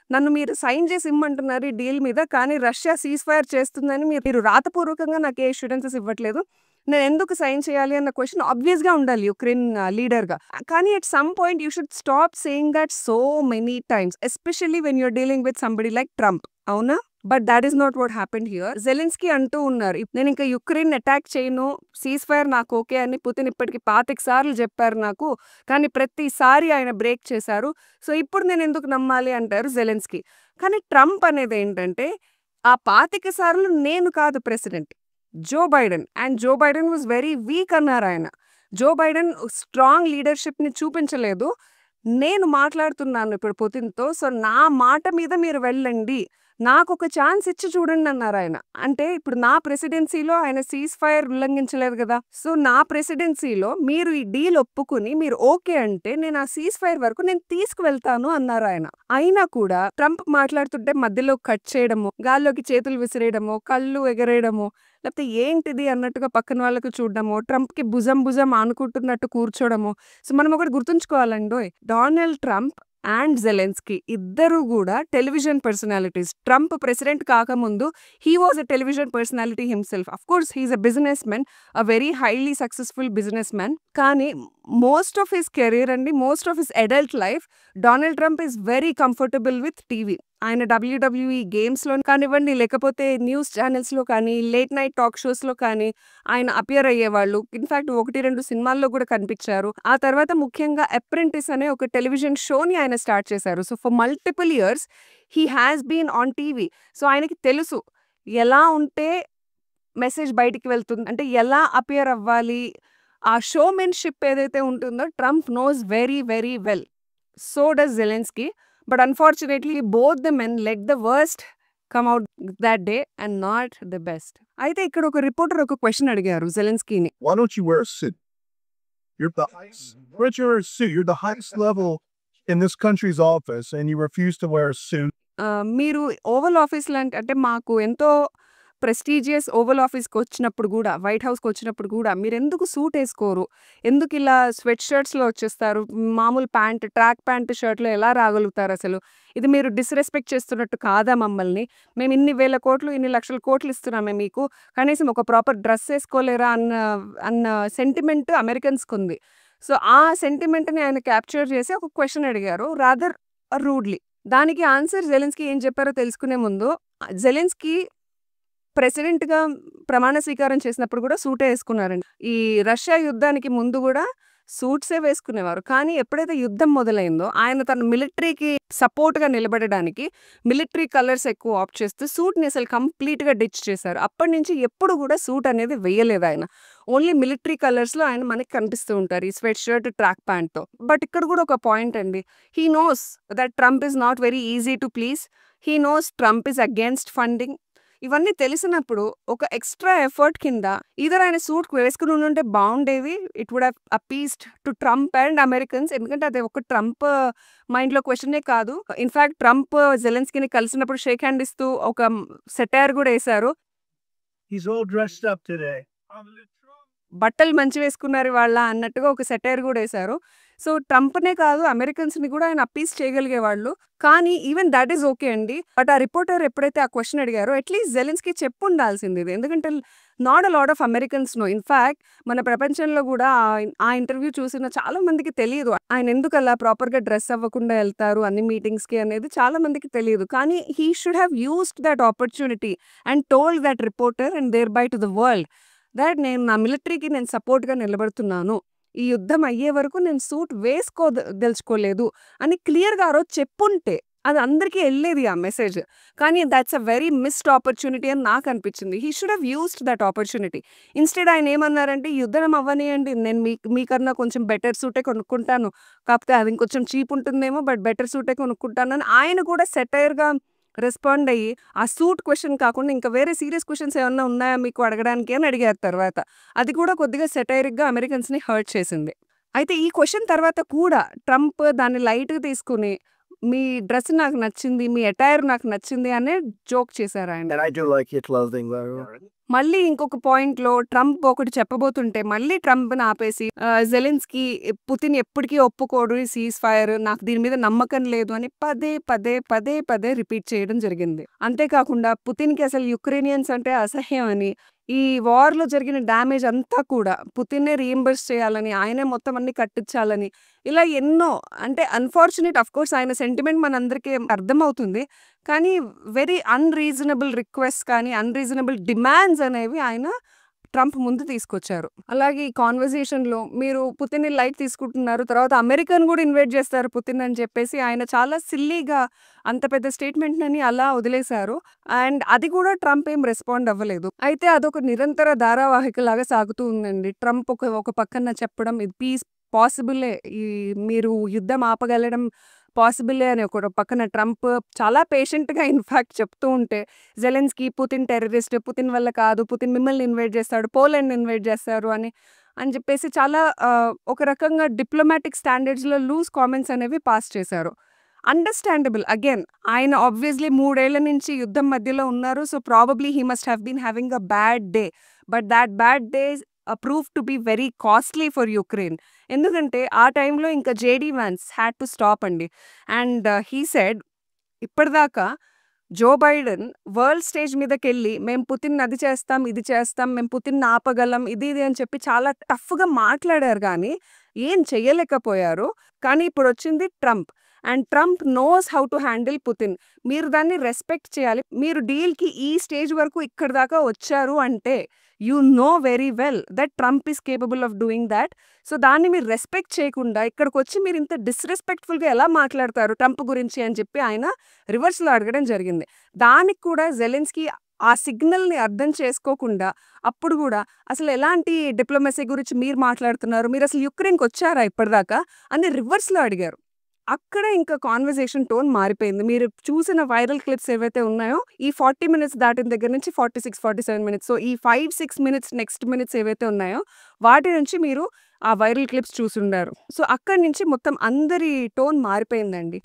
నన్ను మీరు సైన్ చేసి ఇమ్మంటున్నారు ఈ డీల్ మీద, కానీ రష్యా సీజ్ ఫైర్ చేస్తుందని మీరు రాతపూర్వకంగా నాకు ఏ అష్యూరెన్సెస్ ఇవ్వట్లేదు, నేను ఎందుకు సైన్ చేయాలి అన్న క్వశ్చన్ ఆబ్వియస్గా ఉండాలి యుక్రెయిన్ లీడర్గా. కానీ at some point you should stop saying that so many times, especially when you're dealing with somebody like Trump. అవునా? But that is not what happened here. Zelensky అంటూ ఉన్నారు, నేను ఇంకా యుక్రెయిన్ అటాక్ చేయను, సీజ్ ఫైర్ నాకు okay అని Putin ఇప్పటికి 25 సార్లు చెప్పారు నాకు, కానీ ప్రతిసారి ఆయన బ్రేక్ చేశారు. సో ఇప్పుడు నేను ఎందుకు నమ్మాలి అంటారు జెలెన్స్కీ. కానీ ట్రంప్ అనేది ఏంటంటే, ఆ 25 సార్లు నేను కాదు president, Joe Biden, and Joe Biden was very weak అన్నారు ఆయన. జో బైడెన్ స్ట్రాంగ్ లీడర్షిప్ని చూపించలేదు. నేను మాట్లాడుతున్నాను ఇప్పుడు పుతిన్తో, సో నా మాట మీద మీరు వెళ్ళండి, నాకు ఒక ఛాన్స్ ఇచ్చి చూడండి అన్నారు ఆయన. అంటే ఇప్పుడు నా ప్రెసిడెన్సీలో ఆయన సీజ్ ఫైర్ ఉల్లంఘించలేదు కదా, సో నా ప్రెసిడెన్సీలో మీరు ఈ డీల్ ఒప్పుకుని మీరు ఓకే అంటే నేను ఆ సీజ్ ఫైర్ వరకు నేను తీసుకువెళ్తాను అన్నారు ఆయన. అయినా కూడా ట్రంప్ మాట్లాడుతుంటే మధ్యలో కట్ చేయడము, గాల్లోకి చేతులు విసిరేయడము, కళ్ళు ఎగరేయడము, లేకపోతే ఏంటిది అన్నట్టుగా పక్కన వాళ్ళకు చూడడము, ట్రంప్కి భుజం భుజం ఆనుకుంటున్నట్టు కూర్చోవడము. సో మనం ఒకటి గుర్తుంచుకోవాలండి, డొనాల్డ్ ట్రంప్ అండ్ జెలెన్స్కీ ఇద్దరు కూడా టెలివిజన్ పర్సనాలిటీస్. ట్రంప్ ప్రెసిడెంట్ కాకముందు he was a television personality himself. Of course he is a business man, a very highly successful business man. కానీ మోస్ట్ ఆఫ్ హిస్ కెరీర్ అండి, most of his adult life, Donald Trump is very comfortable with TV. ఆయన WWE గేమ్స్లో కానివ్వండి, లేకపోతే news ఛానల్స్లో కానీ, late night talk షోస్లో కానీ ఆయన అపియర్ అయ్యేవాళ్ళు. ఇన్ఫ్యాక్ట్ 1-2 సినిమాల్లో కూడా కనిపించారు. ఆ తర్వాత ముఖ్యంగా అప్రెంటిస్ అనే ఒక టెలివిజన్ షోని ఆయన స్టార్ట్ చేశారు. So for multiple years he has been on TV. So ఆయనకి తెలుసు ఎలా ఉంటే మెసేజ్ బయటికి వెళ్తుంది, అంటే ఎలా అపియర్ అవ్వాలి, ఆ షోమెన్షిప్ ఏదైతే ఉంటుందో Trump knows very very well. So does Zelensky. But unfortunately, both the men let the worst come out that day and not the best. అయితే ఇక్కడ ఒక రిపోర్టర్ ఒక క్వశ్చన్ అడిగారు జెలెన్స్కీని. Why don't you wear a suit? You're the highest. Why don't you wear a suit? You're the highest level in this country's office, and you refuse to wear a suit. మీరు oval office లాంటి, అంటే మాకు ఎంతో prestigious oval ఆఫీస్కి వచ్చినప్పుడు కూడా, white హౌస్కి వచ్చినప్పుడు కూడా మీరు ఎందుకు సూట్ వేసుకోరు, ఎందుకు ఇలా స్వెట్ షర్ట్స్లో వచ్చేస్తారు, మామూలు ప్యాంట్, ట్రాక్ ప్యాంట్ షర్ట్లో ఎలా రాగలుగుతారు అసలు, ఇది మీరు డిస్రెస్పెక్ట్ చేస్తున్నట్టు కాదా మమ్మల్ని, మేము ఇన్ని వేల కోట్లు, ఇన్ని లక్షల కోట్లు ఇస్తున్నామే మీకు, కనీసం ఒక ప్రాపర్ డ్రెస్ వేసుకోలేరా అన్న సెంటిమెంట్ అమెరికన్స్కి ఉంది. సో ఆ సెంటిమెంట్ని ఆయన క్యాప్చర్ చేసి ఒక క్వశ్చన్ అడిగారు, రాదర్ రూడ్లీ. దానికి ఆన్సర్ జెలెన్స్కీ ఏం చెప్పారో తెలుసుకునే ముందు, జెలెన్స్కీ ప్రెసిడెంట్గా ప్రమాణ స్వీకారం చేసినప్పుడు కూడా సూటే వేసుకున్నారండి. ఈ రష్యా యుద్ధానికి ముందు కూడా సూట్సే వేసుకునేవారు. కానీ ఎప్పుడైతే యుద్ధం మొదలైందో ఆయన తన మిలిటరీకి సపోర్ట్గా నిలబడడానికి మిలిటరీ కలర్స్ ఎక్కువ ఆప్ట్ చేస్తూ సూట్ని అసలు కంప్లీట్గా డిచ్ చేశారు. అప్పటి నుంచి ఎప్పుడు కూడా సూట్ అనేది వేయలేదు ఆయన. ఓన్లీ మిలిటరీ కలర్స్లో ఆయన మనకి కనిపిస్తూ ఉంటారు, ఈ స్వెట్ షర్ట్, ట్రాక్ ప్యాంట్తో. బట్ ఇక్కడ కూడా ఒక పాయింట్ అండి, he knows that Trump is not very easy to please. He knows Trump is against funding. ఇవన్నీ తెలిసినప్పుడు ఒక ఎక్స్ట్రా ఎఫర్ట్ కింద ఈధర్ ఆయన సూట్ వేసుకుని ఉంటే బాగుండేది, it would have appeased to Trump and Americans. ఎందుకంటే అది ఒక ట్రంప్ మైండ్లో క్వశ్చనే కాదు. ఇన్ఫ్యాక్ట్ ట్రంప్ జెలెన్స్కీని కలిసినప్పుడు షేక్ హ్యాండ్ ఇస్తూ ఒక సెటైర్ కూడా వేశారు. He's all dressed up today. బట్టలు మంచి వేసుకున్నారు వాళ్ళ అన్నట్టుగా ఒక సెటైర్ కూడా వేశారు. సో ట్రంప్నే కాదు అమెరికన్స్ని కూడా ఆయన అప్పీస్ చేయగలిగేవాళ్ళు. కానీ ఈవెన్ దాట్ ఈస్ ఓకే అండి. బట్ ఆ రిపోర్టర్ ఎప్పుడైతే ఆ క్వశ్చన్ అడిగారో అట్లీస్ట్ జెలెన్స్కీ చెప్పు ఉండాల్సింది ఇది. ఎందుకంటే not a lot of Americans know. In fact మన ప్రపంచంలో కూడా ఆ ఇంటర్వ్యూ చూసిన చాలా మందికి తెలియదు ఆయన ఎందుకు అలా ప్రాపర్గా డ్రెస్ అవ్వకుండా వెళ్తారు అన్ని మీటింగ్స్కి అనేది చాలా మందికి తెలియదు. కానీ he should have used that opportunity and told that reporter and thereby to the world that నేను నా మిలిటరీకి నేను సపోర్ట్గా నిలబడుతున్నాను, ఈ యుద్ధం అయ్యే వరకు నేను సూట్ వేసుకోదలుచుకోలేదు అని క్లియర్గా ఆ రోజు చెప్పుంటే అది అందరికీ వెళ్ళేది ఆ మెసేజ్. కానీ that's a very missed opportunity అని నాకు అనిపించింది. He should have used that opportunity. Instead ఆయన ఏమన్నారంటే, యుద్ధం అవ్వనియండి, నేను మీకన్నా కొంచెం బెటర్ సూటే కొనుక్కుంటాను, కాకపోతే అది ఇంకొంచెం చీప్ ఉంటుందేమో బట్ బెటర్ సూటే కొనుక్కుంటాను అని ఆయన కూడా సెటైర్గా రెస్పాండ్ అయ్యి ఆ సూట్ క్వశ్చన్ కాకుండా ఇంకా వేరే సీరియస్ క్వశ్చన్స్ ఏమన్నా ఉన్నాయా మీకు అడగడానికి అని అడిగారు తర్వాత. అది కూడా కొద్దిగా సెటైరిక్గా అమెరికన్స్ని హర్ట్ చేసింది. అయితే ఈ క్వశ్చన్ తర్వాత కూడా ట్రంప్ దాన్ని లైట్గా తీసుకుని మీ డ్రెస్ నాకు నచ్చింది, మీ అటైర్ నాకు నచ్చింది అనే జోక్ చేశారు ఆయన. And I do like your clothing, Laura. మళ్ళీ ఇంకొక పాయింట్‌లో ట్రంప్ ఒకటి చెప్పబోతుంటే మళ్ళీ ట్రంప్‌ని ఆపేసి జెలెన్స్కీ పుతిన్ ఎప్పటికీ ఒప్పుకోడు ఈ సీజ్ ఫైర్, నాకు దీని మీద నమ్మకం లేదు అని పదే రిపీట్ చేయడం జరిగింది. అంతేకాకుండా పుతిన్‌కి అసలు యుక్రేనియన్స్ అంటే అసహ్యం అని, ఈ వార్‌లో జరిగిన డ్యామేజ్ అంతా కూడా పుతిన్నే రీయింబర్స్ చేయాలని, ఆయనే మొత్తం అన్ని కట్టించాలని, ఇలా ఎన్నో అంటే అన్‌ఫార్చునేట్ ఆఫ్‌కోర్స్ ఆయన సెంటిమెంట్ మనందరికీ అర్థమవుతుంది. కానీ వెరీ అన్‌రీజనబుల్ రిక్వెస్ట్స్ కానీ, అన్‌రీజనబుల్ డిమాండ్స్ అనేవి ఆయన ట్రంప్ ముందు తీసుకొచ్చారు. అలాగే ఈ కాన్వర్జేషన్‌లో మీరు పుతిన్‌ని లైట్ తీసుకుంటున్నారు, తర్వాత అమెరికాను కూడా ఇన్వైట్ చేస్తారు పుతిన్ అని చెప్పేసి ఆయన చాలా సిల్లీగా అంత పెద్ద స్టేట్మెంట్‌ని అలా వదిలేశారు. అండ్ అది కూడా ట్రంప్ ఏం రెస్పాండ్ అవ్వలేదు. అయితే అదొక నిరంతర ధారావాహికలాగా సాగుతూ ఉందండి. ట్రంప్ ఒక పక్కన చెప్పడం ఇది పీస్ పాసిబులే, ఈ మీరు యుద్ధం ఆపగలడం పాసిబులే అని ఒక పక్కన ట్రంప్ చాలా పేషెంట్‌గా ఇన్‌ఫాక్ట్ చెప్తూ ఉంటే, జెలెన్స్కీ పుతిన్ టెర్రరిస్ట్, పుతిన్ వల్ల కాదు, పుతిన్ మిమ్మల్ని ఇన్వైట్ చేస్తాడు, పోలాండ్‌ని ఇన్వైట్ చేస్తారు అని చెప్పేసి చాలా ఒక రకంగా డిప్లొమాటిక్ స్టాండర్డ్స్‌లో లూజ్ కామెంట్స్ అనేవి పాస్ చేశారు. అండర్‌స్టాండబుల్ అగైన్ ఆయన ఆబ్వియస్‌లీ 3 ఏళ్ల నుంచి యుద్ధం మధ్యలో ఉన్నారు. So probably he must have been having a bad day. But that bad day proved to be very costly for Ukraine. ఎందుకంటే ఆ టైంలో ఇంకా JD Vance had to stop అండి. అండ్ హీ సెడ్ ఇప్పటిదాకా జో బైడెన్ వరల్డ్ స్టేజ్ మీదకెళ్ళి మేము Putin అది చేస్తాం, ఇది చేస్తాం, మేము పుతిన్ ఆపగలం, ఇది అని చెప్పి చాలా టఫ్గా మాట్లాడారు కానీ ఏం చెయ్యలేకపోయారు. కానీ ఇప్పుడు వచ్చింది Trump. And Trump nose how to handle Putin. మీరు దాన్ని రెస్పెక్ట్ చేయాలి. మీరు డీల్కి ఈ స్టేజ్ వరకు ఇక్కడ దాకా వచ్చారు అంటే you know very well that Trump is capable of doing that. So దాన్ని మీరు రెస్పెక్ట్ చేయకుండా ఇక్కడికి వచ్చి మీరు ఇంత డిస్రెస్పెక్ట్ఫుల్గా ఎలా మాట్లాడతారు ట్రంప్ గురించి అని చెప్పి ఆయన రివర్స్లో అడగడం జరిగింది. దానికి కూడా జెలెన్స్కీ ఆ సిగ్నల్ని అర్థం చేసుకోకుండా అప్పుడు కూడా అసలు ఎలాంటి డిప్లొమసీ గురించి మీరు మాట్లాడుతున్నారు, మీరు అసలు యుక్రెయిన్కి వచ్చారా ఇప్పటిదాకా అని రివర్స్లో అడిగారు. అక్కడ ఇంకా కాన్వర్జేషన్ టోన్ మారిపోయింది. మీరు చూసిన వైరల్ క్లిప్స్ ఏవైతే ఉన్నాయో ఈ 40 మినిట్స్ దాటిన దగ్గర నుంచి 46, 47 మినిట్స్, సో ఈ 5-6 మినిట్స్ నెక్స్ట్ మినిట్స్ ఏవైతే ఉన్నాయో వాటి నుంచి మీరు ఆ వైరల్ క్లిప్స్ చూసుండారు. సో అక్కడి నుంచి మొత్తం అందరి టోన్ మారిపోయిందండి.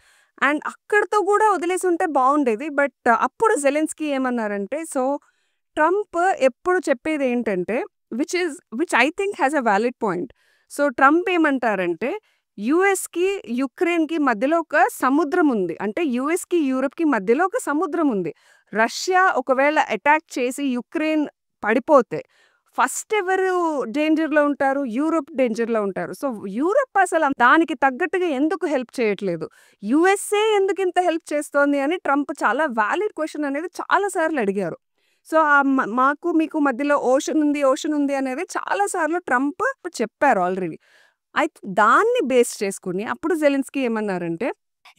అండ్ అక్కడితో కూడా వదిలేసి ఉంటే బాగుండేది. బట్ అప్పుడు జెలెన్స్కీ ఏమన్నారంటే, సో ట్రంప్ ఎప్పుడు చెప్పేది ఏంటంటే which I think has a valid point. So Trump ఏమంటారంటే యుఎస్కి యుక్రెయిన్కి మధ్యలో ఒక సముద్రం ఉంది, అంటే యుఎస్కి యూరప్కి మధ్యలో ఒక సముద్రం ఉంది. రష్యా ఒకవేళ అటాక్ చేసి యుక్రెయిన్ పడిపోతే ఫస్ట్ ఎవరు డేంజర్లో ఉంటారు? యూరోప్ డేంజర్లో ఉంటారు. సో యూరోప్ అసలు దానికి తగ్గట్టుగా ఎందుకు హెల్ప్ చేయట్లేదు, యుఎస్ఏ ఎందుకు ఇంత హెల్ప్ చేస్తోంది అని ట్రంప్ చాలా వ్యాలిడ్ క్వశ్చన్ అనేది చాలాసార్లు అడిగారు. సో మాకు మీకు మధ్యలో ఓషన్ ఉంది అనేది చాలాసార్లు ట్రంప్ చెప్పారు ఆల్రెడీ. అయితే దాన్ని బేస్ చేసుకుని అప్పుడు జెలెన్స్కీ ఏమన్నారంటే,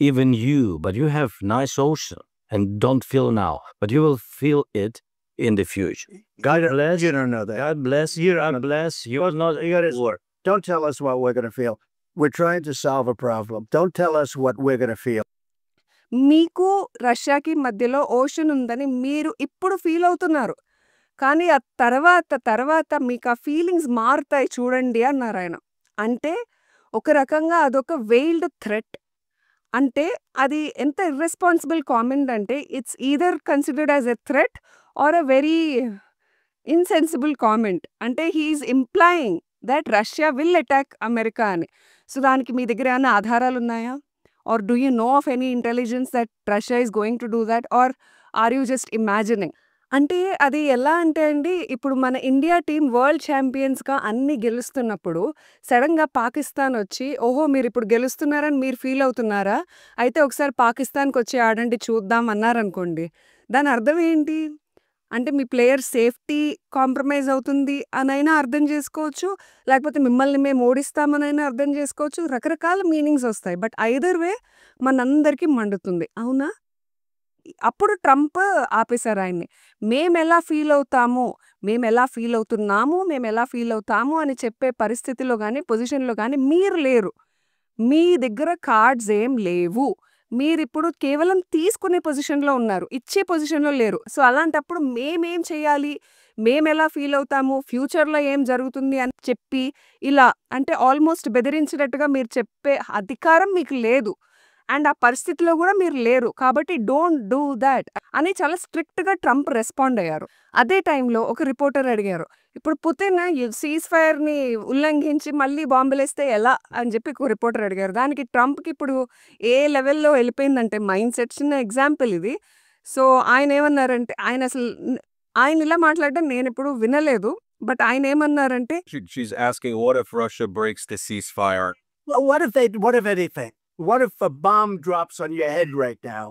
Even you, but you have nice ocean and don't feel now, but you will feel it in the future. God bless. You don't know that. God bless you. God bless you. Are not your word. Don't tell us what we're going to feel. We're trying to solve a problem. Don't tell us what we're going to feel. మీకు రష్యాకి మధ్యలో ocean ఉందని మీరు ఇప్పుడు feel అవుతున్నారు, కానీ ఆ తర్వాత మీకు ఆ ఫీలింగ్స్ మారుతాయి చూడండి అన్నారు ఆయన. అంటే ఒక రకంగా అదొక వెయిల్డ్ థ్రెట్. అంటే అది ఎంత ఇర్రెస్పాన్సిబుల్ కామెంట్ అంటే it's either considered as a threat or a very insensible comment. అంటే he is implying that Russia will attack America అని. సో దానికి మీ దగ్గర ఏమైనా ఆధారాలు ఉన్నాయా? Or do you know of any intelligence that Russia is going to do that, or are you just imagining? అంటే అది ఎలా అంటే అండి, ఇప్పుడు మన ఇండియా టీం వరల్డ్ ఛాంపియన్స్‌గా అన్నీ గెలుస్తున్నప్పుడు సడన్‌గా పాకిస్తాన్ వచ్చి, ఓహో! మీరు ఇప్పుడు గెలుస్తున్నారని మీరు ఫీల్ అవుతున్నారా? అయితే ఒకసారి పాకిస్తాన్‌కి వచ్చి ఆడండి చూద్దాం అన్నారనుకోండి, దాని అర్థం ఏంటి? అంటే మీ ప్లేయర్ సేఫ్టీ కాంప్రమైజ్ అవుతుంది అనైనా అర్థం చేసుకోవచ్చు, లేకపోతే మిమ్మల్ని మేము ఓడిస్తామనైనా అర్థం చేసుకోవచ్చు. రకరకాల మీనింగ్స్ వస్తాయి. బట్ ఐదర్ వే మనందరికీ మండుతుంది. అవునా? అప్పుడు ట్రంప్ ఆపేశారు ఆయన్ని. మేమెలా ఫీల్ అవుతాము, మేమెలా ఫీల్ అవుతున్నాము, మేమెలా ఫీల్ అవుతాము అని చెప్పే పరిస్థితిలో కానీ పొజిషన్లో కానీ మీరు లేరు. మీ దగ్గర కార్డ్స్ ఏం లేవు. మీరిప్పుడు కేవలం తీసుకునే పొజిషన్లో ఉన్నారు, ఇచ్చే పొజిషన్లో లేరు. సో అలాంటప్పుడు మేమేం చేయాలి, మేమెలా ఫీల్ అవుతాము, ఫ్యూచర్లో ఏం జరుగుతుంది అని చెప్పి ఇలా అంటే ఆల్మోస్ట్ బెదిరించినట్టుగా మీరు చెప్పే అధికారం మీకు లేదు. అండ్ ఆ పరిస్థితిలో కూడా మీరు లేరు కాబట్టి డోంట్ డూ దాట్ అని చాలా స్ట్రిక్ట్గా ట్రంప్ రెస్పాండ్ అయ్యారు. అదే టైంలో ఒక రిపోర్టర్ అడిగారు, ఇప్పుడు పుతిన్ సీజ్ ఫైర్ని ఉల్లంఘించి మళ్ళీ బాంబులేస్తే ఎలా అని చెప్పి ఒక రిపోర్టర్ అడిగారు. దానికి ట్రంప్కి ఇప్పుడు ఏ లెవెల్లో వెళ్ళిపోయిందంటే మైండ్ సెట్. చిన్న ఎగ్జాంపుల్ ఇది. సో ఆయన ఏమన్నారంటే, ఆయన ఇలా మాట్లాడడం నేను ఎప్పుడు వినలేదు. బట్ ఆయన ఏమన్నారంటే, She's asking, what if Russia breaks the ceasefire? Well, what if anything? What if a bomb drops on your head right now?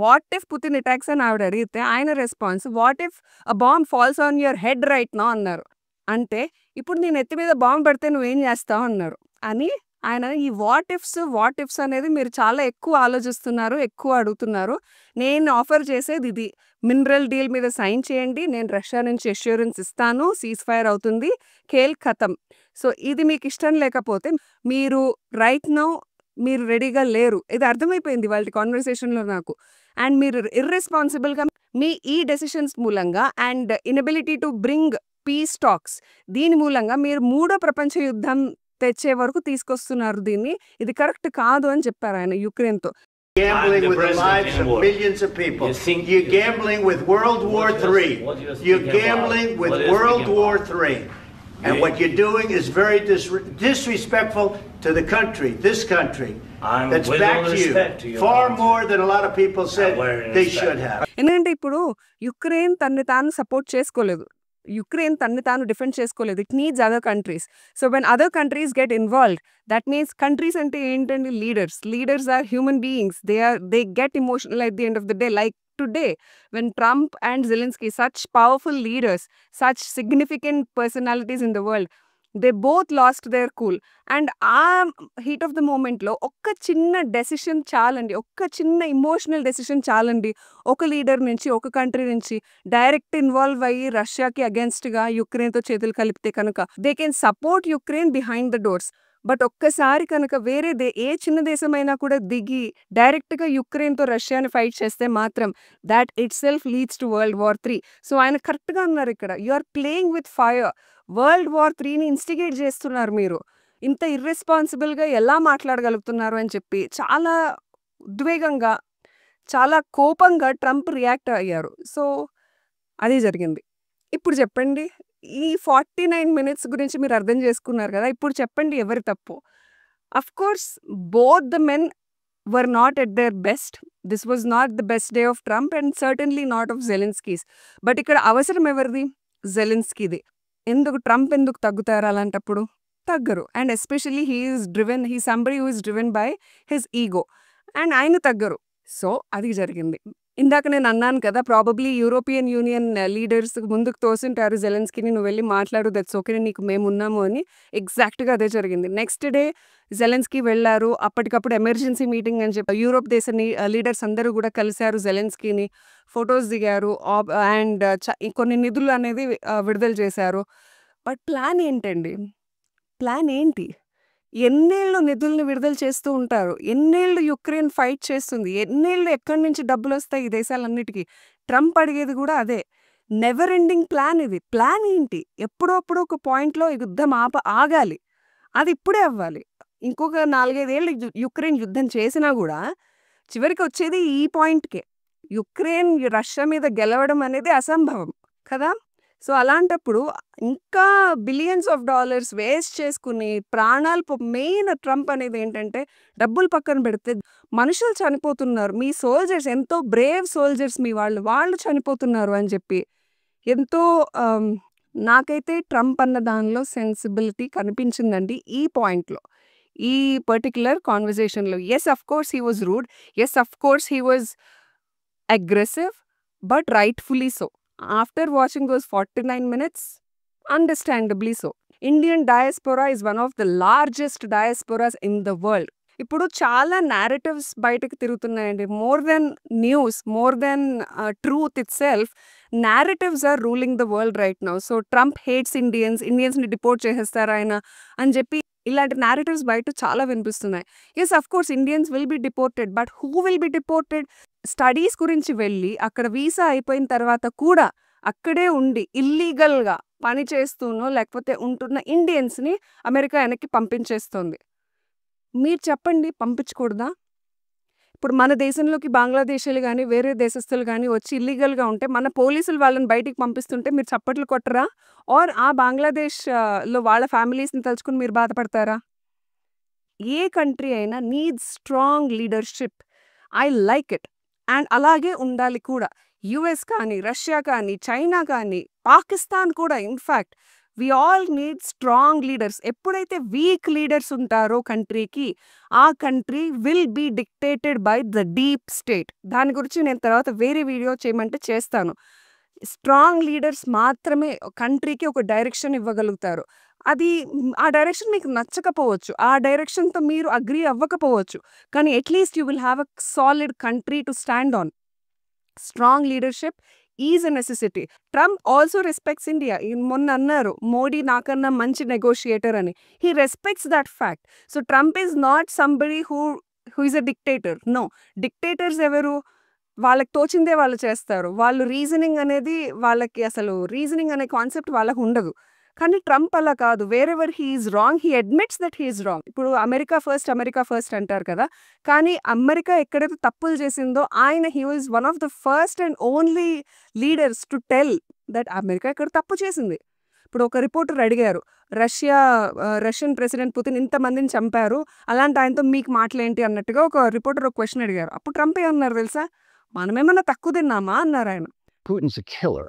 What if Putin attacks అని ఆవిడ అడిగితే ఆయన response, what if a bomb falls on your head right now అన్నారు. అంటే ఇప్పుడు నేను ఎత్తి మీద బాంబు పడితే నువ్వేం చేస్తావు అన్నారు. అని ఆయన ఈ వాట్ ఇఫ్స్ అనేది మీరు చాలా ఎక్కువ ఆలోచిస్తున్నారు, ఎక్కువ అడుగుతున్నారు. నేను ఆఫర్ చేసేది ఇది, మినరల్ డీల్ మీద సైన్ చేయండి, నేను రష్యా నుంచి అష్యూరెన్స్ ఇస్తాను, సీజ్ ఫైర్ అవుతుంది, ఖేల్ ఖతం. సో ఇది మీకు ఇష్టం లేకపోతే మీరు రైట్ నౌ మీరు రెడీగా లేరు. ఇది అర్థమైపోయింది వాళ్ళ కాన్వర్సేషన్లో నాకు. అండ్ మీరు ఇర్రెస్పాన్సిబుల్గా మీ ఈ డెసిషన్స్ మూలంగా and inability to bring piece talks, దీని మూలంగా మీరు 3వ ప్రపంచ యుద్ధం తెచ్చే వరకు తీసుకొస్తున్నారు దీన్ని. ఇది కరెక్ట్ కాదు అని చెప్పారు ఆయన యుక్రెయిన్తో. Gambling with the lives of millions of people. You're gambling with World War III. You're gambling with World War III. And what you're doing is very disrespectful to the country, this country, that's back to you, far more than a lot of people said they should have. ఎందుకంటే ఇప్పుడు Ukraine తన్ని తాను support చేసుకోలేదు, Ukraine తన్ని తాను defend చేసుకోలేదు. It needs other countries. So when other countries get involved, that means countries అంటే ఏంటండి, leaders are human beings. They get emotional at the end of the day. Like today when Trump and Zelensky, such powerful leaders, such significant personalities in the world, they both lost their cool. And ఆ heat of the మూమెంట్లో ఒక్క చిన్న decision చాలండి, ఒక్క చిన్న emotional decision చాలండి. ఒక leader నుంచి, ఒక కంట్రీ నుంచి డైరెక్ట్ ఇన్వాల్వ్ అయ్యి రష్యాకి అగేన్స్ట్గా యుక్రెయిన్తో చేతులు కలిపితే కనుక they can support Ukraine behind the doors. But ఒక్కసారి కనుక వేరే ఏ చిన్న దేశమైనా కూడా దిగి డైరెక్ట్గా యుక్రెయిన్తో రష్యాని ఫైట్ చేస్తే మాత్రం that itself leads to World War III. So ఆయన కరెక్ట్గా అన్నారు ఇక్కడ, you are playing with fire. World War IIIని ఇన్స్టిగేట్ చేస్తున్నారు మీరు. ఇంత ఇర్రెస్పాన్సిబుల్గా ఎలా మాట్లాడగలుగుతున్నారు అని చెప్పి చాలా ఉద్వేగంగా, చాలా కోపంగా ట్రంప్ రియాక్ట్ అయ్యారు. సో అది జరిగింది. ఇప్పుడు చెప్పండి, ఈ 49 minutes గురించి మీరు అర్థం చేసుకున్నారు కదా. ఇప్పుడు చెప్పండి ఎవరి తప్పు. Of course both the men were not at their best. This was not the best day of Trump and certainly not of Zelensky's. But ఇక్కడ అవసరం ఎవరిది, జెలెన్స్కీది. ట్రంప్ ఎందుకు తగ్గుతారు అలాంటప్పుడు? తగ్గరు. And especially he somebody who is driven by his ego, and ఆయన తగ్గరు. సో అది జరిగింది. ఇందాక నేను అన్నాను కదా, ప్రాబబ్లీ యూరోపియన్ యూనియన్ లీడర్స్ ముందుకు తోసింటారు జెలెన్స్కీని, నువ్వు వెళ్ళి మాట్లాడు, దట్స్ ఓకే, నీకు మేము ఉన్నాము అని. ఎగ్జాక్ట్గా అదే జరిగింది. నెక్స్ట్ డే జెలెన్స్కీ వెళ్ళారు, అప్పటికప్పుడు ఎమర్జెన్సీ మీటింగ్ అని చెప్పి యూరోప్ దేశ లీడర్స్ అందరూ కూడా కలిశారు జెలెన్స్కీని, ఫొటోస్ దిగారు, అండ్ కొన్ని నిధులు అనేది విడుదల చేశారు. బట్ ప్లాన్ ఏంటండి? ప్లాన్ ఏంటి? ఎన్నేళ్ళు నిధుల్ని విడుదల చేస్తూ ఉంటారు, ఎన్నేళ్ళు యుక్రెయిన్ ఫైట్ చేస్తుంది, ఎన్నేళ్ళు ఎక్కడి నుంచి డబ్బులు వస్తాయి ఈ దేశాలన్నిటికీ. ట్రంప్ అడిగేది కూడా అదే. నెవర్ ఎండింగ్ ప్లాన్ ఇది. ప్లాన్ ఏంటి? ఎప్పుడప్పుడు ఒక పాయింట్లో యుద్ధం ఆగాలి, అది ఇప్పుడే అవ్వాలి. ఇంకొక 4-5 ఏళ్ళు యుక్రెయిన్ యుద్ధం చేసినా కూడా చివరికి వచ్చేది ఈ పాయింట్కే. యుక్రెయిన్ రష్యా మీద గెలవడం అనేది అసంభవం కదా. సో అలాంటప్పుడు ఇంకా బిలియన్స్ ఆఫ్ డాలర్స్ వేస్ట్ చేసుకుని ప్రాణాలు మెయిన్ ట్రంప్ అనేది ఏంటంటే, డబ్బులు పక్కన పెడితే మనుషులు చనిపోతున్నారు, మీ సోల్జర్స్ ఎంతో బ్రేవ్ సోల్జర్స్ మీ వాళ్ళు చనిపోతున్నారు అని చెప్పి ఎంతో నాకైతే ట్రంప్ అన్న దానిలో సెన్సిబిలిటీ కనిపించిందండి ఈ పాయింట్లో, ఈ పర్టిక్యులర్ కాన్వర్జేషన్లో. Yes of course he was rude, yes of course he was aggressive, but rightfully so. After watching those 49 minutes, understandably so. Indian diaspora is one of the largest diasporas in the world. ఇప్పుడు చాలా narratives బయటకు తిరుగుతున్నాయండి. More than news, more than truth itself, narratives are ruling the world right now. So Trump hates ఇండియన్స్ని deport చేసేస్తారు ఆయన అని చెప్పి ఇలాంటి narratives బయట చాలా వినిపిస్తున్నాయి. Yes of course Indians will be deported, but who will be deported? Studies గురించి వెళ్ళి అక్కడ వీసా అయిపోయిన తర్వాత కూడా అక్కడే ఉండి ఇల్లీగల్గా పని చేస్తూనో లేకపోతే ఉంటున్న ఇండియన్స్ని అమెరికా వెనక్కి పంపించేస్తుంది. మీరు చెప్పండి, పంపించకూడదా? ఇప్పుడు మన దేశంలోకి బంగ్లాదేశీయులు గానీ, వేరే దేశస్తులు గానీ వచ్చి ఇల్లీగల్‌గా ఉంటే మన పోలీసులు వాళ్ళని బయటికి పంపిస్తుంటే మీరు చప్పట్లు కొట్టరా? ఆర్ ఆ బంగ్లాదేశ్ లో వాళ్ళ ఫ్యామిలీస్‌ని తలుచుకొని మీరు బాధపడతారా? ఏ కంట్రీ అయినా needs strong leadership. I like it. And అలాగే ఉండాలి కూడా. యూఎస్ కానీ, రష్యా కానీ, చైనా కానీ, పాకిస్తాన్ కూడా in fact we all need strong leaders. ఎప్పుడైతే వీక్ లీడర్స్ ఉంటారో కంట్రీకి, ఆ country will be dictated by the deep state. దాని గురించి నేను తర్వాత వేరే వీడియో చేయమంటే చేస్తాను. స్ట్రాంగ్ లీడర్స్ మాత్రమే కంట్రీకి ఒక డైరెక్షన్ ఇవ్వగలుగుతారు. అది ఆ డైరెక్షన్ మీకు నచ్చకపోవచ్చు. ఆ డైరెక్షన్‌తో మీరు అగ్రీ అవ్వకపోవచ్చు. కానీ at least you will have a solid country to stand on. Strong leadership is a necessity. Trump also respects India. మొన్న అన్నారు మోడీ నాకన్నా మంచి నెగోషియేటర్ అని. He respects that fact. So Trump is not somebody who is a dictator. No. Dictators ఎవరు? వాళ్ళకి తోచిందే వాళ్ళు చేస్తారు. వాళ్ళు రీజనింగ్ అనేది వాళ్ళకి అసలు రీజనింగ్ అనే కాన్సెప్ట్ వాళ్ళకి ఉండదు. కానీ ట్రంప్ అలా కాదు. Wherever he is wrong he admits that he is wrong. ఇప్పుడు అమెరికా ఫస్ట్ అంటారు కదా! కానీ అమెరికా ఎక్కడైతే తప్పులు చేసిందో ఆయన he was one of the first and only leaders to tell that America ఇక్కడ తప్పు చేసింది. ఇప్పుడు ఒక రిపోర్టర్ అడిగారు, రష్యన్ ప్రెసిడెంట్ పుతిన్ ఇంతమందిని చంపారు, అలాంటి ఆయనతో మీకు మాటలేంటి అన్నట్టుగా ఒక రిపోర్టర్ ఒక క్వశ్చన్ అడిగారు. అప్పుడు ట్రంప్ ఏమన్నారు తెలుసా? మనమేమన్నా తక్కువ తిన్నామా అన్నారు ఆయన. Putin's a killer.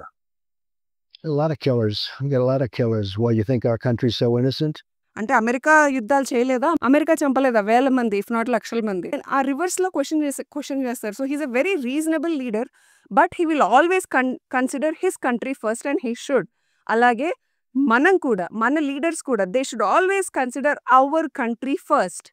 A lot of killers. We got a lot of killers. Why you think our country's so innocent? అంటే అమెరికా యుద్ధాలు చేయలేదా? అమెరికా చంపలేదా? వేల మంది ఇఫ్ నాట్ లక్షల మంది. ఆ రివర్స్‌లో క్వశ్చన్ చేస్తారు. So he's a very reasonable leader. But he will always consider his country first and he should. అలాగే మనం కూడా మన లీడర్స్ కూడా they should always consider our country first.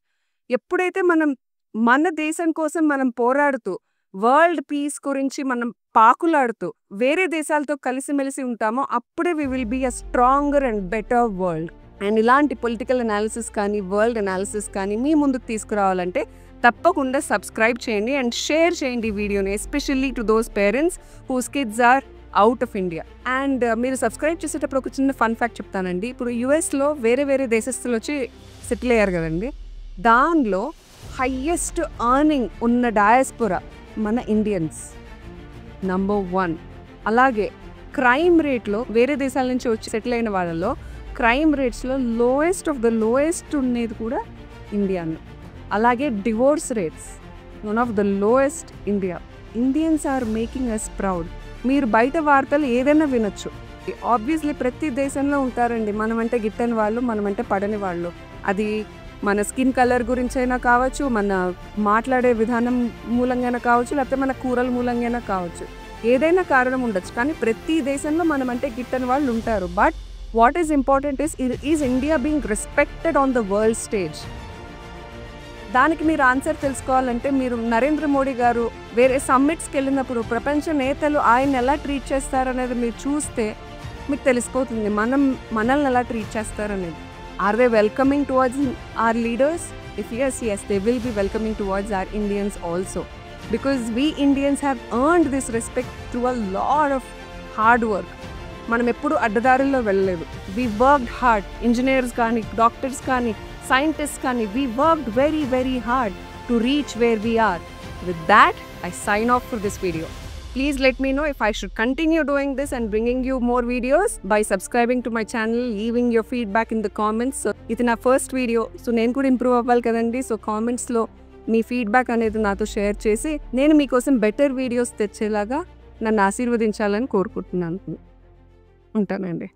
ఎప్పుడైతే మనం మన దేశం కోసం మనం పోరాడుతూ వరల్డ్ పీస్ గురించి మనం పాకులాడుతూ వేరే దేశాలతో కలిసిమెలిసి ఉంటామో అప్పుడే we will be a stronger and better world. And ఇలాంటి పొలిటికల్ అనాలిసిస్ కానీ వరల్డ్ అనాలిసిస్ కానీ మీ ముందుకు తీసుకురావాలంటే తప్పకుండా సబ్స్క్రైబ్ చేయండి అండ్ షేర్ చేయండి ఈ వీడియోని, especially to those parents whose kids are out of India. And మీరు సబ్స్క్రైబ్ చేసేటప్పుడు ఒక చిన్న ఫన్ ఫ్యాక్ట్ చెప్తానండి. ఇప్పుడు యూఎస్లో వేరే దేశస్తులు వచ్చి సెటిల్ అయ్యారు కదండి, దానిలో హయ్యెస్ట్ ఎర్నింగ్ ఉన్న డయాస్పోరా మన ఇండియన్స్ నంబర్ 1. అలాగే క్రైమ్ రేట్లో వేరే దేశాల నుంచి వచ్చి సెటిల్ అయిన వాళ్ళలో క్రైమ్ రేట్స్లో లోయెస్ట్ ఆఫ్ ద లోయెస్ట్ ఉండేది కూడా ఇండియాలో. అలాగే divorce rates one of the lowest India. Indians are making us proud. మీరు బయట వార్తలు ఏదైనా వినొచ్చు. ఆబ్వియస్లీ ప్రతి దేశంలో ఉంటారండి మనమంటే గిట్టని వాళ్ళు, మనమంటే పడని వాళ్ళు. అది మన స్కిన్ కలర్ గురించైనా కావచ్చు, మన మాట్లాడే విధానం మూలంగానే కావచ్చు, లేకపోతే మన కూరల మూలంగానే కావచ్చు. ఏదైనా కారణం ఉండొచ్చు. కానీ ప్రతి దేశంలో మనమంటే గిట్టని వాళ్ళు ఉంటారు. But what is important is India being respected on the world stage. దానికి మీరు ఆన్సర్ తెలుసుకోవాలంటే మీరు నరేంద్ర మోడీ గారు వేరే సమ్మిట్స్కి వెళ్ళినప్పుడు ప్రపంచ నేతలు ఆయన ఎలా ట్రీట్ చేస్తారనేది మీరు చూస్తే మీకు తెలిసిపోతుంది మనల్ని ఎలా ట్రీట్ చేస్తారనేది. Are they welcoming towards our leaders? If yes, they will be welcoming towards our Indians also. Because we Indians have earned this respect through a lot of hard work. మనం ఎప్పుడు అడ్డదారుల్లో వెళ్ళలేదు. We worked hard. Engineers కానీ, doctors కానీ, scientists కానీ, we worked very, very hard to reach where we are. With that, I sign off for this video. Please let me know if I should continue doing this and bringing you more videos by subscribing to my channel, leaving your feedback in the comments. So, ఇది నా first video. So నేను కూడా improve అవ్వాలి కదండి. So కామెంట్స్లో మీ feedback అనేది నాతో share చేసి నేను మీకోసం బెటర్ వీడియోస్ తెచ్చేలాగా నన్ను ఆశీర్వదించాలని కోరుకుంటున్నాను. ఉంటానండి.